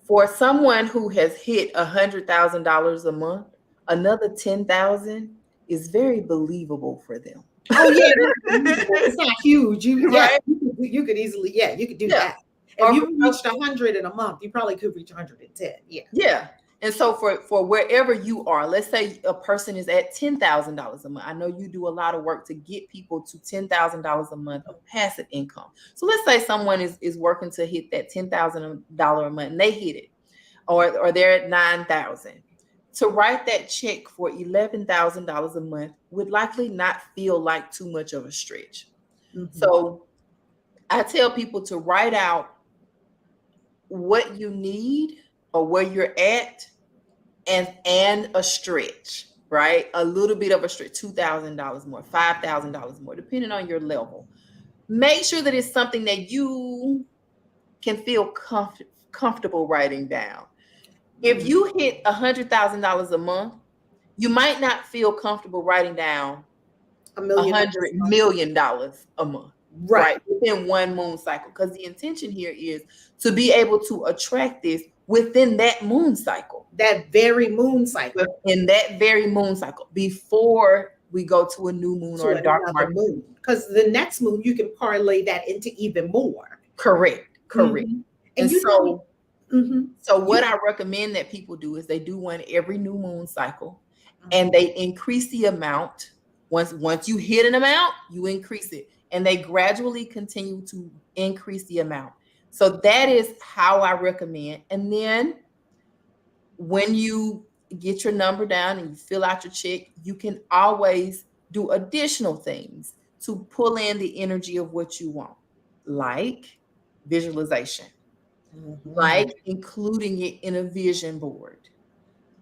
For someone who has hit $100,000 a month, another $10,000 is very believable for them. Oh yeah, it's not huge. Right? You could easily, you could do that. If you reached 100 in a month, you probably could reach 110. Yeah. And so for wherever you are, let's say a person is at $10,000 a month. I know you do a lot of work to get people to $10,000 a month of passive income. So let's say someone is working to hit that $10,000 a month and they hit it, or they're at $9,000. To write that check for $11,000 a month would likely not feel like too much of a stretch. Mm-hmm. So I tell people to write out what you need or where you're at and a stretch, right? A little bit of a stretch, $2,000 more, $5,000 more, depending on your level. Make sure that it's something that you can feel comfortable writing down. If you hit $100,000 a month, you might not feel comfortable writing down $100 million a month, right? Within one moon cycle, because the intention here is to be able to attract this within that moon cycle. That very moon cycle. In that very moon cycle, before we go to a new moon or a dark moon. Because the next moon, you can parlay that into even more. Correct. Mm-hmm. And so what I recommend that people do is they do one every new moon cycle, and they increase the amount. Once you hit an amount, you increase it, and they gradually continue to increase the amount. So that is how I recommend. And then when you get your number down and you fill out your check, you can always do additional things to pull in the energy of what you want, like visualization, like including it in a vision board,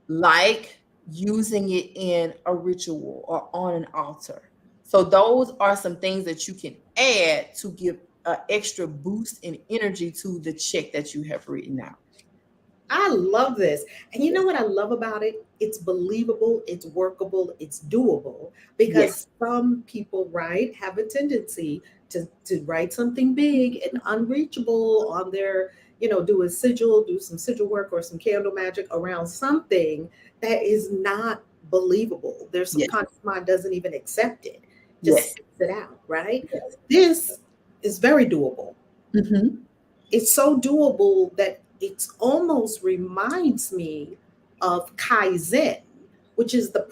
like using it in a ritual or on an altar. So those are some things that you can add to give an extra boost in energy to the check that you have written out. I love this. And you know what I love about it? It's believable, it's workable, it's doable, because some people, right, have a tendency to write something big and unreachable on their, do a sigil, do some sigil work or some candle magic around something that is not believable. There's some conscious mind doesn't even accept it. Just sits it out, right? Yes. This is very doable. Mm-hmm. It's so doable that it almost reminds me of Kaizen, which is the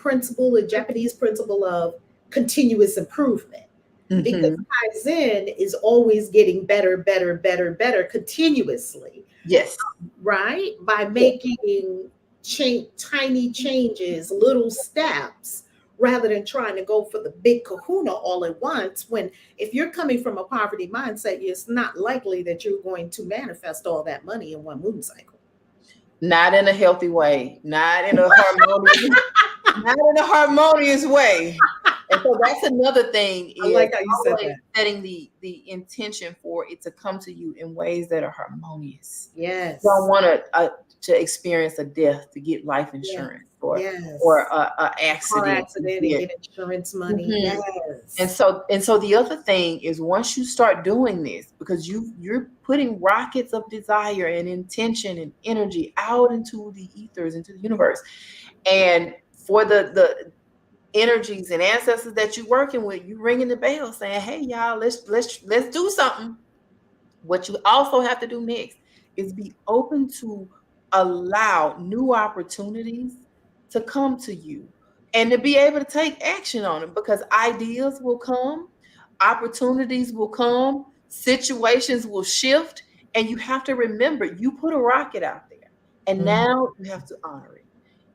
Japanese principle of continuous improvement. Mm-hmm. Because Kaizen is always getting better continuously. Yes. Right? By making tiny changes, little steps, rather than trying to go for the big kahuna all at once. When if you're coming from a poverty mindset, it's not likely that you're going to manifest all that money in one moon cycle. Not in a healthy way, not in a harmonious way. And so that's another thing I is like how you said always that. setting the intention for it to come to you in ways that are harmonious. Yes. You don't want to experience a death to get life insurance or Yes. a Car accident accident and get insurance money. Mhm. Yes. And so the other thing is once you start doing this, because you're putting rockets of desire and intention and energy out into the ethers, into the universe, and for the energies and ancestors that you're working with, you ringing the bell saying, "Hey, y'all, let's do something." What you also have to do next is be open to allow new opportunities to come to you and to be able to take action on them because ideas will come, opportunities will come, situations will shift, and you have to remember you put a rocket out there and now you have to honor it.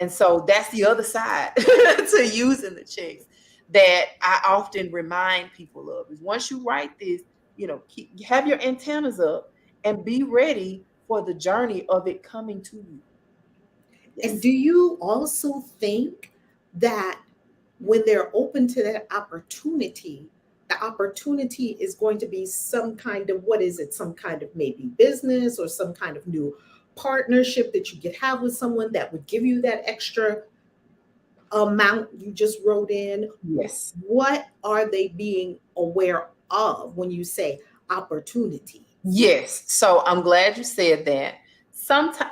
And so that's the other side to using the checks that I often remind people of is once you write this, have your antennas up and be ready for the journey of it coming to you. And Yes. do you also think that when they're open to that opportunity, the opportunity is going to be some kind of, what is it? Some kind of maybe business or some kind of new partnership that you could have with someone that would give you that extra amount you just wrote in. Yes. What are they being aware of when you say opportunity? Yes. So I'm glad you said that. Sometimes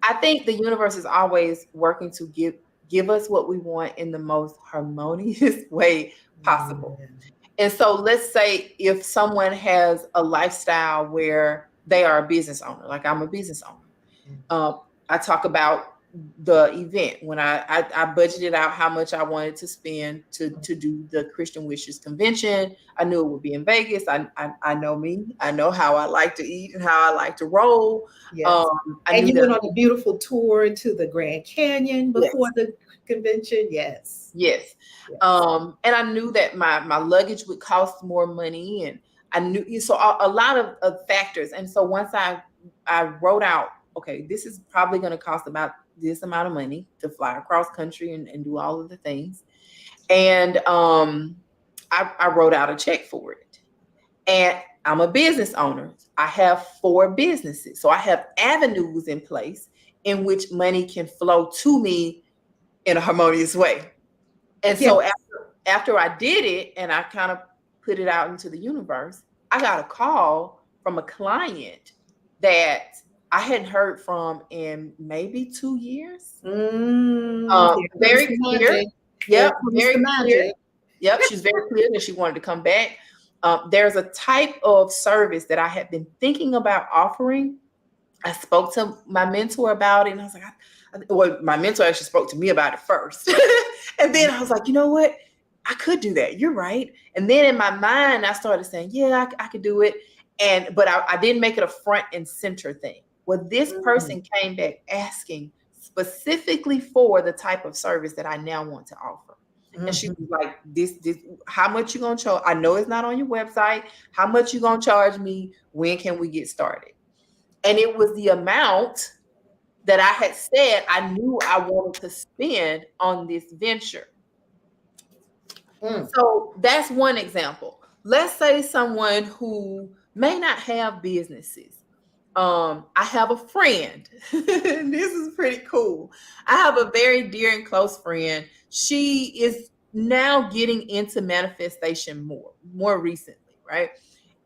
I think the universe is always working to give us what we want in the most harmonious way possible. And so let's say if someone has a lifestyle where they are a business owner, like I'm a business owner. I talk about the event when I budgeted out how much I wanted to spend to do the Christian Wishes convention. I knew it would be in Vegas. I know me. I know how I like to eat and how I like to roll. Yes. And you went on a beautiful tour to the Grand Canyon before the convention. Yes. Yes. And I knew that my luggage would cost more money, and I knew so a lot of factors. And so once I wrote out, okay, this is probably going to cost about this amount of money to fly across country and do all of the things. And I wrote out a check for it. And I'm a business owner. I have 4 businesses. So I have avenues in place in which money can flow to me in a harmonious way. And so after I did it and I kind of put it out into the universe, I got a call from a client that I hadn't heard from in maybe 2 years. Very clear. Yep, very clear. Yep, she's very clear that she wanted to come back. There's a type of service that I had been thinking about offering. I spoke to my mentor about it, and I was like, my mentor actually spoke to me about it first. And then I was like, you know what? I could do that. You're right. And then in my mind, I started saying, yeah, I could do it. But I didn't make it a front and center thing. Well, this person came back asking specifically for the type of service that I now want to offer. And she was like, this, how much you gonna charge? I know it's not on your website. How much you gonna charge me? When can we get started? And it was the amount that I had said I knew I wanted to spend on this venture. So that's one example. Let's say someone who may not have businesses. I have a friend. This is pretty cool. I have a very dear and close friend. She is now getting into manifestation more recently, right?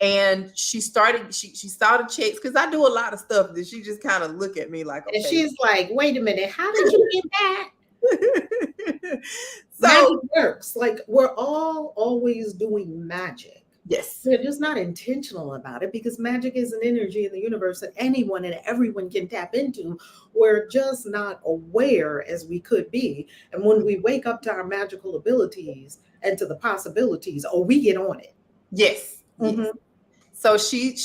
And she saw the checks because I do a lot of stuff that she just kind of look at me like, okay. And she's like, wait a minute, how did you get that? So magic works. Like we're all always doing magic. Yes. We're just not intentional about it because magic is an energy in the universe that anyone and everyone can tap into. We're just not aware as we could be. And when we wake up to our magical abilities and to the possibilities, we get on it. Yes. Yes. So she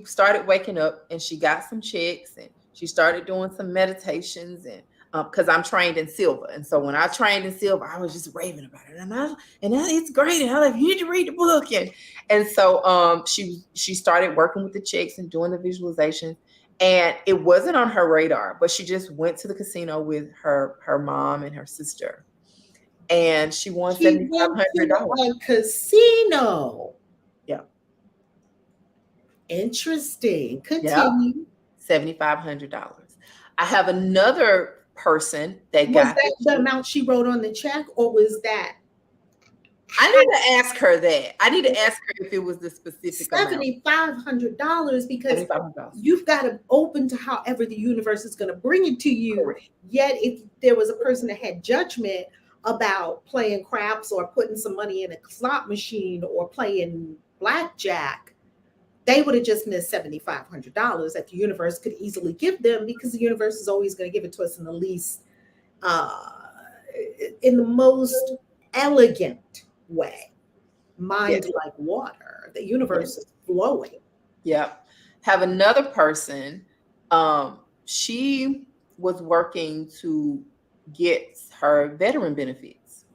started waking up and she got some checks and she started doing some meditations and because I'm trained in silver. And so when I trained in silver, I was just raving about it. And it's great. And I was like, you need to read the book. And so she started working with the checks and doing the visualizations. And it wasn't on her radar, but she just went to the casino with her mom and her sister. and she won She went to $7,500. a casino. Yeah. Interesting. Yeah. Continue. $7,500. I have another person that Was got that the amount she wrote on the check, or was that I need to ask her that. I need to ask her if it was the specific amount. $7,500? Because $7,500. you've got to open to however the universe is going to bring it to you. Correct. Yet, if there was a person that had judgment about playing craps or putting some money in a slot machine or playing blackjack, they would have just missed $7,500 that the universe could easily give them, because the universe is always going to give it to us in the least, uh, in the most elegant way. Mind Yes. like water. The universe is flowing. Yep. Have another person. She was working to get her veteran benefits.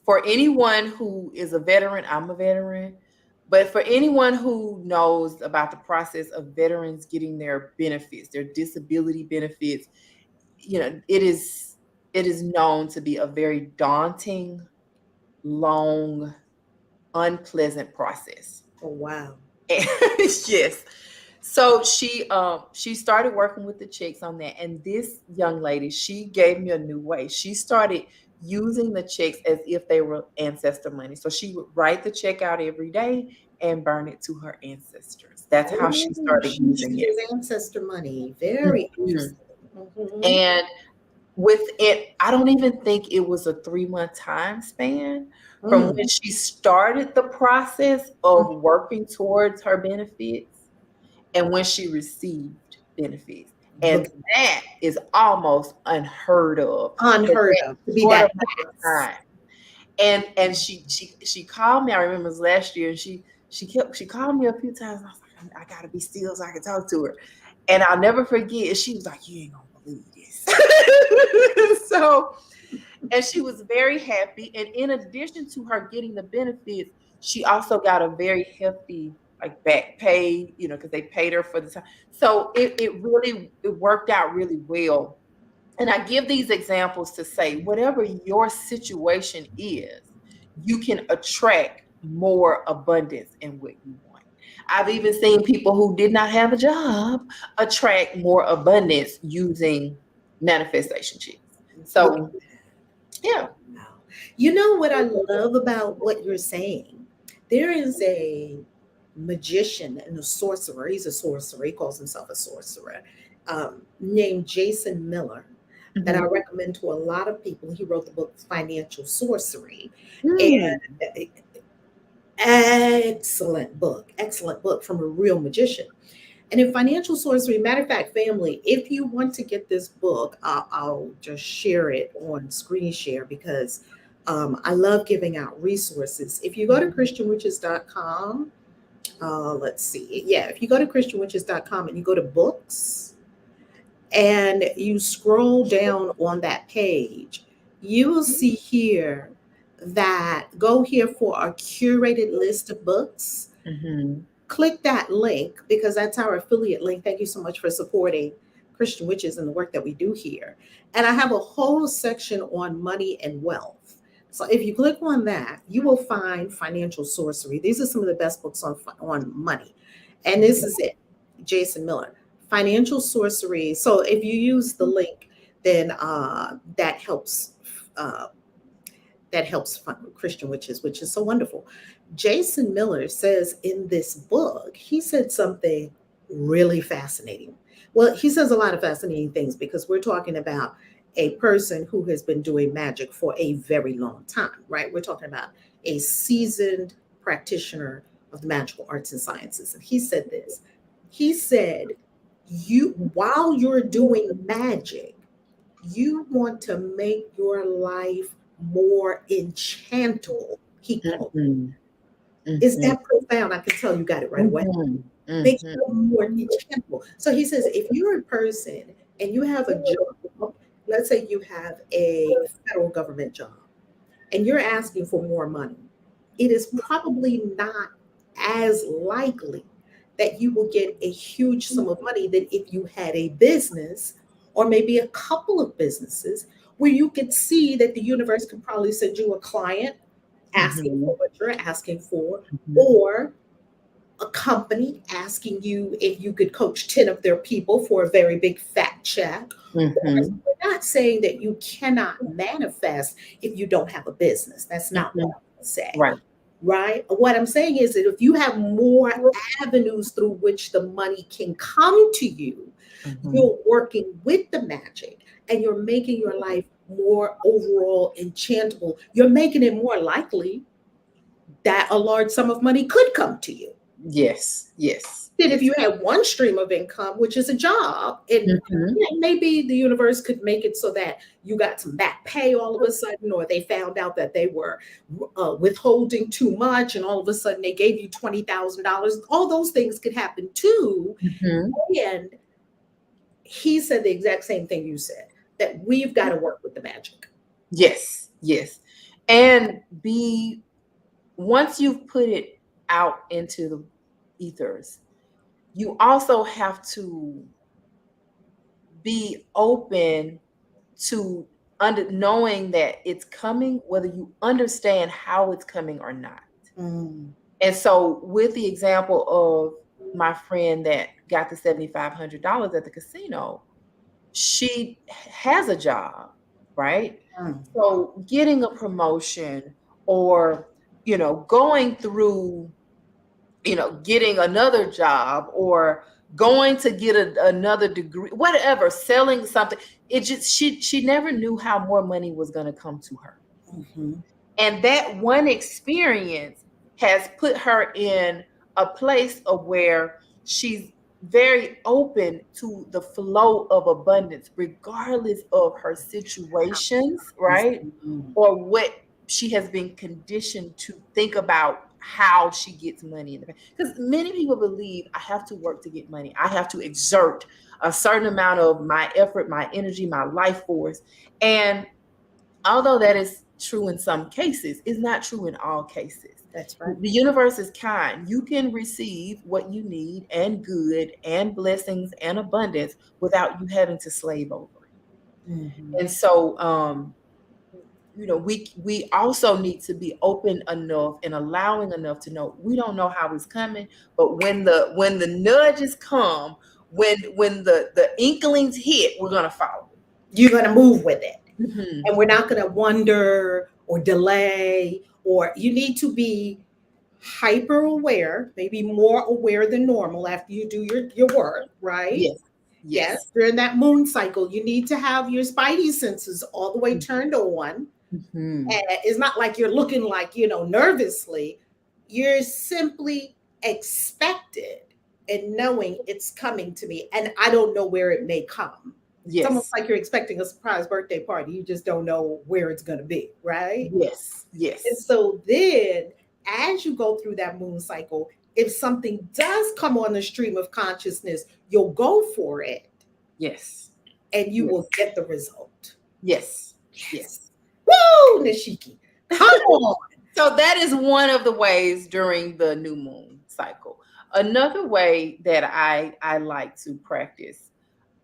For anyone who is a veteran, I'm a veteran, but for anyone who knows about the process of veterans getting their benefits, their disability benefits, it is known to be a very daunting, long, unpleasant process. Oh, wow. Yes. So she started working with the checks on that, and this young lady, she gave me a new way. She started using the checks as if they were ancestor money. So she would write the check out every day and burn it to her ancestors. That's how she started She using it. uses ancestor money. Very Mhm. interesting. Mhm. And with it, I don't even think it was a 3-month time span from when she started the process of working towards her benefits and when she received benefits. And that is almost unheard of. Unheard of to be that fast. Time. And she called me. I remember it was last year, and she called me a few times. And I was like, I gotta be still so I can talk to her. And I'll never forget. She was like, "You ain't gonna believe this." So, and she was very happy. And in addition to her getting the benefits, she also got a very hefty like back pay, because they paid her for the time. So it really worked out really well. And I give these examples to say, whatever your situation is, you can attract more abundance in what you want. I've even seen people who did not have a job attract more abundance using manifestation checks. So, yeah. You know what I love about what you're saying? There is a magician and a sorcerer. He's a sorcerer. He calls himself a sorcerer, named Jason Miller, that I recommend to a lot of people. He wrote the book Financial Sorcery. And excellent book from a real magician. And in Financial Sorcery, matter of fact, family, if you want to get this book, I'll just share it on screen share, because I love giving out resources. If you go to christianwitches.com, let's see. Yeah, if you go to christianwitches.com and you go to books and you scroll down on that page, you will see here that go here for a curated list of books. Click that link, because that's our affiliate link. Thank you so much for supporting Christian Witches and the work that we do here. And I have a whole section on money and wealth. So if you click on that, you will find Financial Sorcery. These are some of the best books on money. And this is it, Jason Miller, Financial Sorcery. So if you use the link, then that helps Christian Witches, which is so wonderful. Jason Miller says in this book, he said something really fascinating. Well, he says a lot of fascinating things, because we're talking about a person who has been doing magic for a very long time, right? We're talking about a seasoned practitioner of the magical arts and sciences. And he said this. He said, while you're doing magic, you want to make your life more enchantable, he called it. Is that profound? I can tell you got it right away. Make it more enchantable. So he says, if you're a person and you have a job, let's say you have a federal government job, and you're asking for more money, it is probably not as likely that you will get a huge sum of money than if you had a business, or maybe a couple of businesses, where you could see that the universe could probably send you a client asking Mhm. for what you're asking for, Mhm. or a company asking you if you could coach 10 of their people for a very big fat check. Mhm. We're not saying that you cannot manifest if you don't have a business. That's not what Mhm. I'm saying. Right. Right? What I'm saying is that if you have more avenues through which the money can come to you, Mhm. you're working with the magic and you're making your life more overall enchantable. You're making it more likely that a large sum of money could come to you. Yes. Yes. Then if Yes. you had one stream of income, which is a job, and Mhm. maybe the universe could make it so that you got some back pay all of a sudden, or they found out that they were withholding too much, and all of a sudden they gave you $20,000. All those things could happen too. Mhm. And he said the exact same thing you said, that we've got to work with the magic. Yes. Yes. And once you've put it out into the ethers, you also have to be open to knowing that it's coming, whether you understand how it's coming or not. Mm. And so, with the example of my friend that got the $7,500 at the casino, she has a job, right? Mm. So, getting a promotion, or going through, getting another job, or going to get another degree, whatever, selling something. It just, she never knew how more money was going to come to her. Mhm. And that one experience has put her in a place of where she's very open to the flow of abundance, regardless of her situations, right? Mhm. Or what she has been conditioned to think about how she gets money in the bank. Because many people believe I have to work to get money. I have to exert a certain amount of my effort, my energy, my life force. And although that is true in some cases, it's not true in all cases. That's right. The universe is kind. You can receive what you need, and good, and blessings, and abundance, without you having to slave over it. Mhm. And so, we also need to be open enough and allowing enough to know we don't know how it's coming, but when the nudges come, when the inklings hit, we're gonna follow You're going to move with it. it. Hmm. And we're not going to wonder or delay, or you need to be hyper aware, maybe more aware than normal after you do your work, right? Yes, Yes, yes. during that moon cycle, you need to have your spidey senses all the way turned on. Mm-hmm. And it's not like you're looking like, nervously. You're simply expected and knowing it's coming to me. And I don't know where it may come. It's almost Yes, like you're expecting a surprise birthday party. You just don't know where it's going to be, right? yes, And yes, so then, as you go through that moon cycle, if something does come on the stream of consciousness, you'll go for it yes, and you yes, will get the result. yes, Yes. yes. Woo, Nishiki. Come on. So that is one of the ways during the new moon cycle. Another way that I like to practice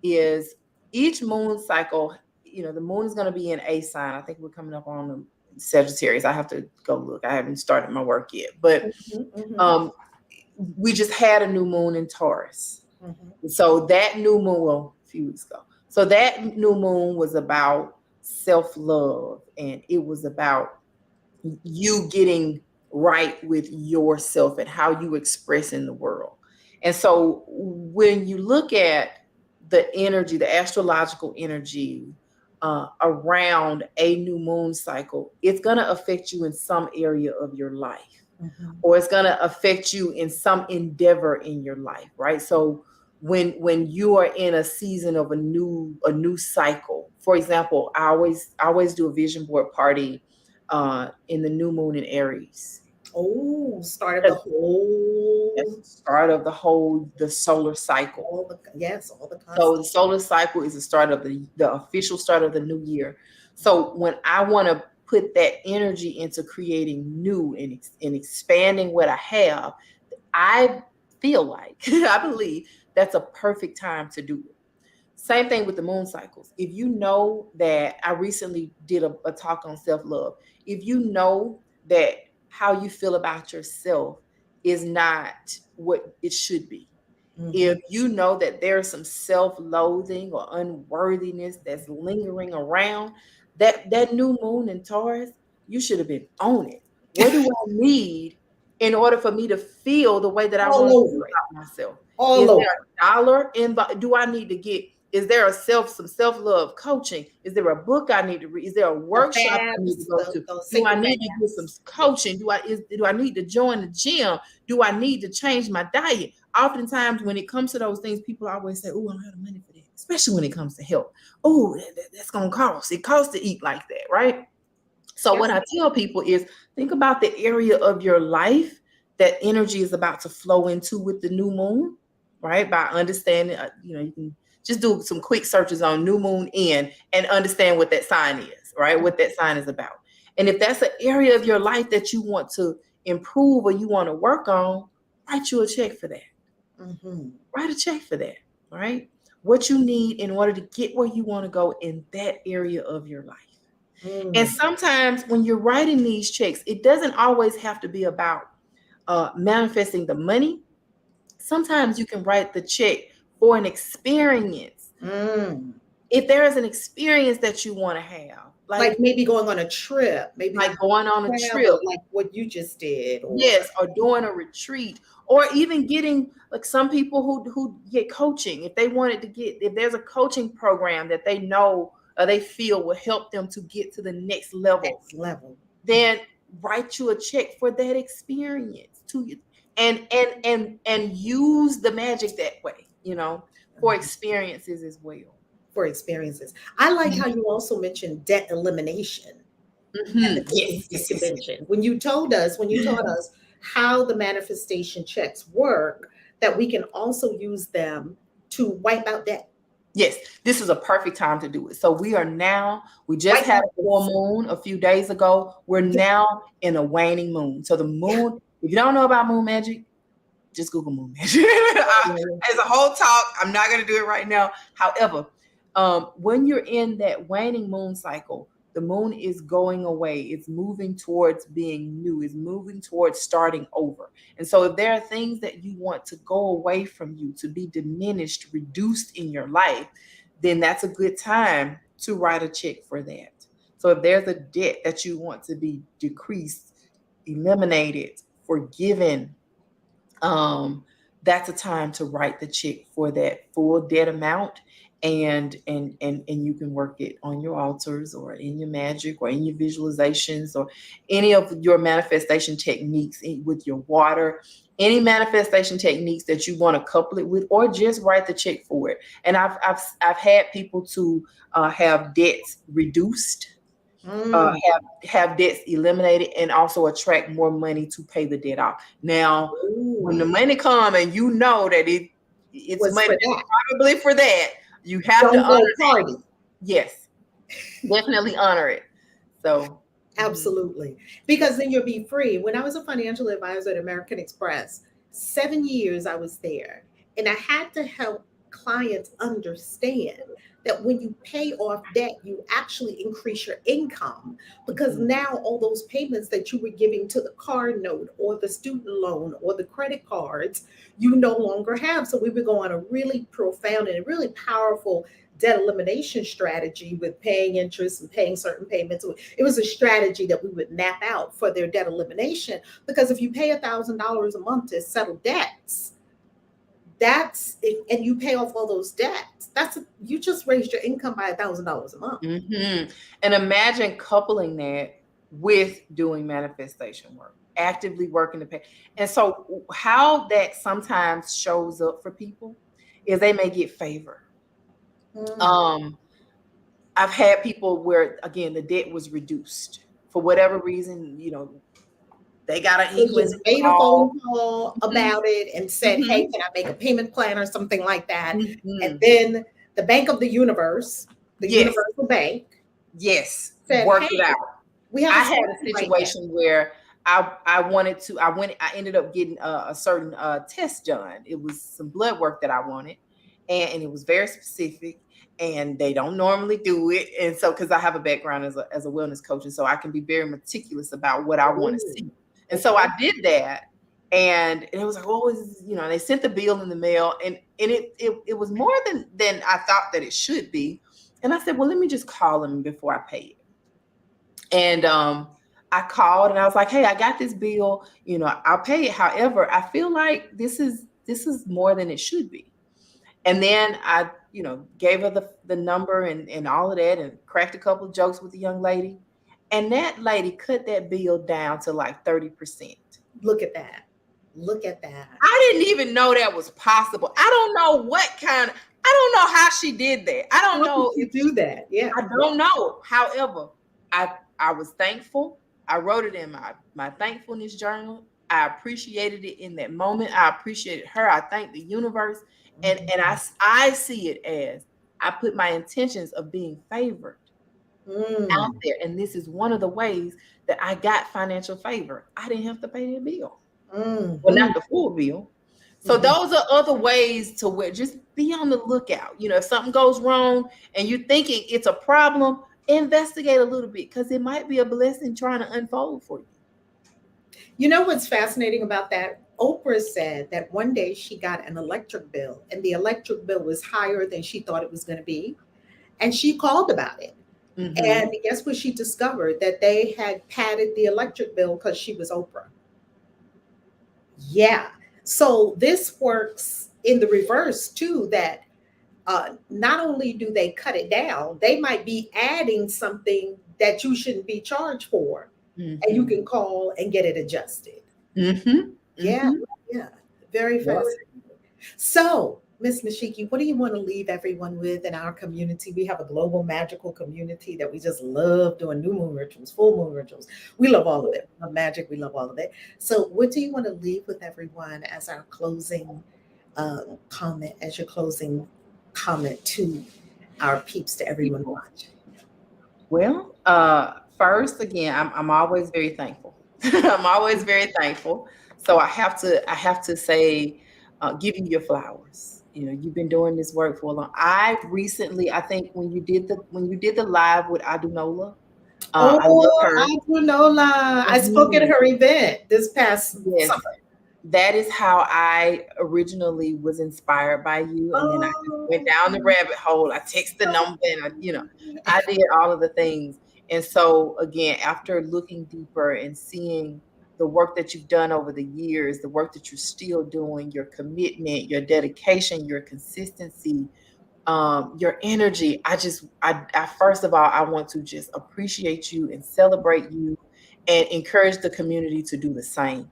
is each moon cycle. The moon is going to be in a sign. I think we're coming up on the Sagittarius. I have to go look. I haven't started my work yet, but Mhm, mhm, um, we just had a new moon in Taurus. mhm. So that new moon, well, a few weeks ago. So that new moon was about self-love, and it was about you getting right with yourself and how you express in the world. And so when you look at the energy, the astrological energy around a new moon cycle, it's going to affect you in some area of your life, Mhm. or it's going to affect you in some endeavor in your life, right? So when you are in a season of a new cycle, for example, I always do a vision board party in the new moon in Aries. Oh, start of the That's whole, the start of the solar cycle. yes, all the So constellations. the solar cycle is the start of the official start of the new year. So when I want to put that energy into creating new and expanding what I have, I feel like I believe that's a perfect time to do it. Same thing with the moon cycles. If you know that, I recently did a talk on self-love. If you know that how you feel about yourself is not what it should be, Mhm. if you know that there's some self-loathing or unworthiness that's lingering around, that new moon in Taurus, you should have been on it. What do I need in order for me to feel the way that I want All to feel over it. about myself? All Is there over. a dollar in? Do I need to get? Is there some self-love coaching? Is there a book I need to read? Is there a The workshop I need to fads, go to? those Do I sacred need to get some fads. coaching? Do I need to join the gym? Do I need to change my diet? Oftentimes when it comes to those things, people always say, oh, I don't have the money for that, especially when it comes to health. Oh, that's going to cost. It costs to eat like that, right? So Yep. what I tell people is think about the area of your life that energy is about to flow into with the new moon, right? By understanding, you can just do some quick searches on new moon in and understand what that sign is, right? What that sign is about. And if that's an area of your life that you want to improve or you want to work on, write you a check for that. Mm-hmm. Write a check for that, right? What you need in order to get where you want to go in that area of your life. And Mm. sometimes when you're writing these checks, it doesn't always have to be about manifesting the money. Sometimes you can write the check for an experience. Mm. If there is an experience that you want to have, Like maybe going on a trip, maybe like going on a trip, travel, like what you just did, or yes, or doing a retreat, or even getting like some people who get coaching. If they wanted to get, if there's a coaching program that they know or they feel will help them to get to the next level, next level. then write you a check for that experience to you, and use the magic that way, for Mhm. experiences as well. For experiences. I like how you also mentioned debt elimination at the Christian Yes, Witches yes, yes, yes. Convention. When you taught us how the manifestation checks work, that we can also use them to wipe out debt. Yes, this is a perfect time to do it. So we just Wipe had out a full this. moon a few days ago. We're now in a waning moon. So the Yeah. moon, if you don't know about moon magic, just Google moon magic. As a whole talk, I'm not going to do it right now. However, when you're in that waning moon cycle, the moon is going away. It's moving towards being new. It's moving towards starting over. And so, if there are things that you want to go away from you, to be diminished, reduced in your life, then that's a good time to write a check for that. So, if there's a debt that you want to be decreased, eliminated, forgiven, um, that's a time to write the check for that full debt amount, and you can work it on your altars or in your magic or in your visualizations or any of your manifestation techniques with your water, any manifestation techniques that you want to couple it with, or just write the check for it. And I've had people to have debts reduced, Mm. have debts eliminated, and also attract more money to pay the debt off. Now, when the Ooh. money come and you know that it's Was money for that's that. probably for that, you have to Don't honor go that. party. Yes, definitely honor it. So, mhm. Absolutely. Because then you'll be free. When I was a financial advisor at American Express, 7 years I was there, and I had to help clients understand that when you pay off debt, you actually increase your income, because Mhm. now all those payments that you were giving to the car note or the student loan or the credit cards, you no longer have. So we would go on a really profound and a really powerful debt elimination strategy with paying interest and paying certain payments. It was a strategy that we would map out for their debt elimination, because if you pay $1,000 a month to settle debts, and you pay off all those debts, you just raised your income by $1,000 a month. And imagine coupling that with doing manifestation work, actively working to pay. And so, how that sometimes shows up for people is they may get favor. Mm. Um, I've had people where, again, the debt was reduced for whatever reason. They got an They inkling just to made a call. phone call Mhm, about it and said, mhm, hey, can I make a payment plan or something like that? And mhm. then the Bank of the Universe, the Yes, Universal Bank, yes, said, work it hey, out. we have a I had a special right now. situation where I ended up getting a certain test done. It was some blood work that I wanted, and it was very specific. and they don't normally do it. And so, because I have a background as a wellness coach, and so I can be very meticulous about what I want to see. And so I did that, and it was like, oh, they sent the bill in the mail, and it was more than I thought that it should be. And I said, well, let me just call them before I pay it. And I called and I was like, hey, I got this bill, I'll pay it. However, I feel like this is more than it should be. And then I, gave her the number and all of that, and cracked a couple of jokes with the young lady. And that lady cut that bill down to like 30%. Look at that. Look at that. I didn't even know that was possible. I don't know I don't know how she did that. I don't know if you do that. Yeah. I don't know. However, I was thankful. I wrote it in my thankfulness journal. I appreciated it in that moment. I appreciated her. I thanked the universe. And I see it as I put my intentions of being favored out there. And this is one of the ways that I got financial favor. I didn't have to pay that bill. Well, not the full bill. So those are other ways to where just be on the lookout. If something goes wrong and you're thinking it's a problem, investigate a little bit, because it might be a blessing trying to unfold for you. You know what's fascinating about that? Oprah said that one day she got an electric bill, and the electric bill was higher than she thought it was going to be. And she called about it. And guess what she discovered? That they had padded the electric bill because she was Oprah. Yeah. So this works in the reverse too, that not only do they cut it down, they might be adding something that you shouldn't be charged for. And you can call and get it adjusted. Yeah. Very fascinating. So, Miss Nishisksi, what do you want to leave everyone with in our community? We have a global magical community that we just love doing new moon rituals, full moon rituals. We love all of it. We love magic. We love all of it. So what do you want to leave with everyone as our closing comment, as your closing comment to our peeps, to everyone watching? Well, first, again, I'm always very thankful. I'm always very thankful. So I have to say, give you your flowers. You've been doing this work for a long. I think when you did the live with Adunola, I love her. Adunola. I spoke at her event this past summer. That is how I originally was inspired by you, and then I just went down the rabbit hole. I texted the number, and I did all of the things. And so again, after looking deeper and seeing the work that you've done over the years, the work that you're still doing, your commitment, your dedication, your consistency, your energy. I first of all, I want to just appreciate you and celebrate you and encourage the community to do the same.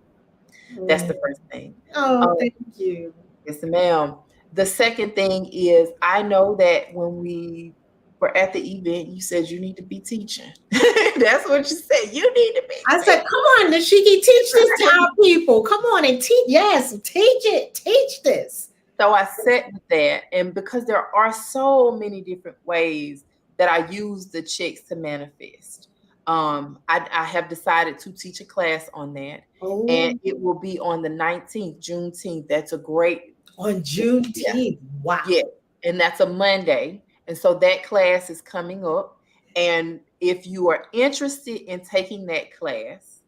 That's the first thing. Thank you. Yes, ma'am. The second thing is, I know that when we were at the event, you said you need to be teaching. That's what you said. You need to be. I said, come on, Nishisksi, teach this to our people. Come on and teach. Yes, teach it. Teach this. So I sat with that, and because there are so many different ways that I use the checks to manifest, I have decided to teach a class on that, and it will be on the 19th, Juneteenth. That's a great on Juneteenth. Yeah. Wow. Yeah, and that's a Monday. And so that class is coming up. And if you are interested in taking that class,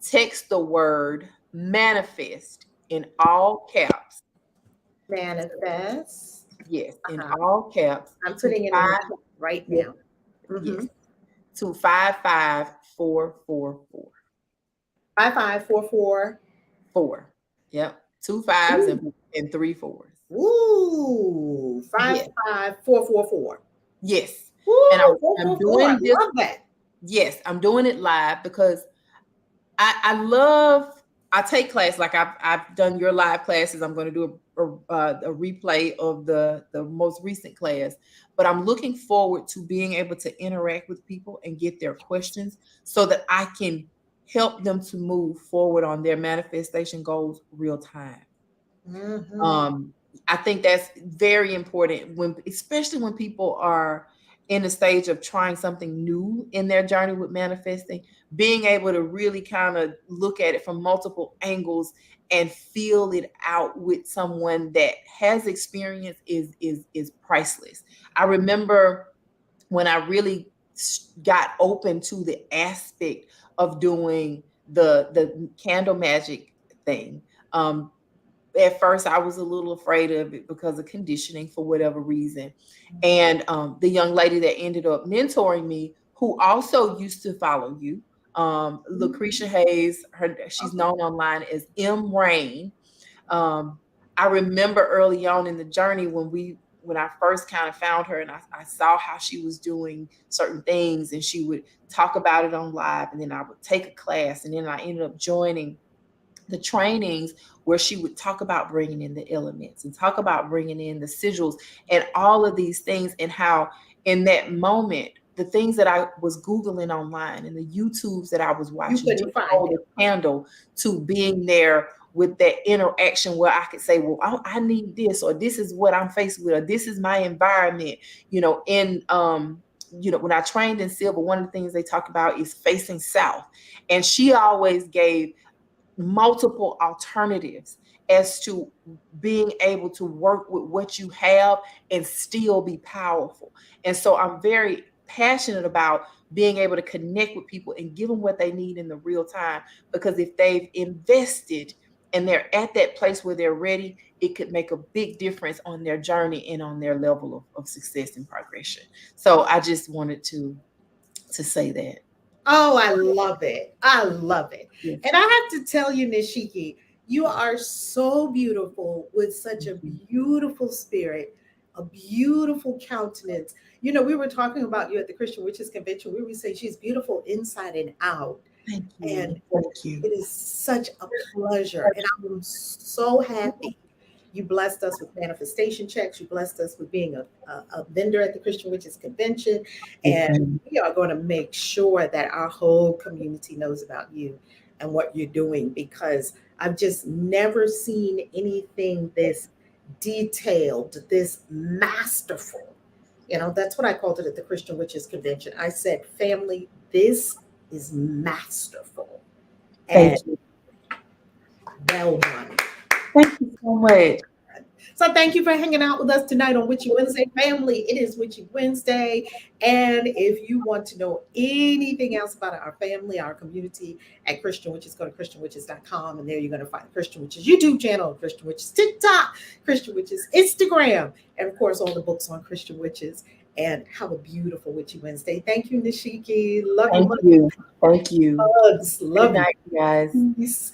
text the word manifest in all caps. Manifest. Yes, in all caps. I'm putting it in right now. Yes. To 55444. 55444. Yep. 2 5s and 3 4s. Ooh, 55444. Yes. Ooh, and I'm doing this. Love that. Yes, I'm doing it live because I take class, like I've done your live classes. I'm going to do a replay of the most recent class, but I'm looking forward to being able to interact with people and get their questions so that I can help them to move forward on their manifestation goals real time. I think that's very important, especially when people are in the stage of trying something new in their journey with manifesting, being able to really kind of look at it from multiple angles and feel it out with someone that has experience is priceless. I remember when I really got open to the aspect of doing the candle magic thing. At first I was a little afraid of it because of conditioning for whatever reason. And the young lady that ended up mentoring me, who also used to follow you, Lucretia Hayes, she's known online as M Rain. I remember early on in the journey when I first kind of found her, and I saw how she was doing certain things, and she would talk about it on live, and then I would take a class, and then I ended up joining the trainings where she would talk about bringing in the elements and talk about bringing in the sigils and all of these things, and how in that moment, the things that I was Googling online and the YouTubes that I was watching, couldn't find the candle to being there with that interaction where I could say, well, I need this, or this is what I'm faced with, or this is my environment, when I trained in silver, one of the things they talk about is facing south. And she always gave multiple alternatives as to being able to work with what you have and still be powerful. And so I'm very passionate about being able to connect with people and give them what they need in the real time, because if they've invested and they're at that place where they're ready, it could make a big difference on their journey and on their level of success and progression. So I just wanted to say that. Oh, I love it. I love it. Yes. And I have to tell you, Nishisksi, you are so beautiful with such a beautiful spirit, a beautiful countenance. You know, we were talking about you at the Christian Witches Convention. We would say she's beautiful inside and out. Thank you. And Thank you. it is such a pleasure. And I'm so happy you blessed us with manifestation checks. You blessed us with being a vendor at the Christian Witches Convention. And we are going to make sure that our whole community knows about you and what you're doing, because I've just never seen anything this detailed, this masterful. You know, that's what I called it at the Christian Witches Convention. I said, family, this is masterful. And well done. Thank you so much. So thank you for hanging out with us tonight on Witchy Wednesday, family. It is Witchy Wednesday. And if you want to know anything else about our family, our community at Christian Witches, go to christianwitches.com. And there you're going to find Christian Witches YouTube channel, Christian Witches TikTok, Christian Witches Instagram, and of course, all the books on Christian Witches. And have a beautiful Witchy Wednesday. Thank you, Nishisksi. Love you. Thank you. Hugs. Love Good night, you guys. Peace.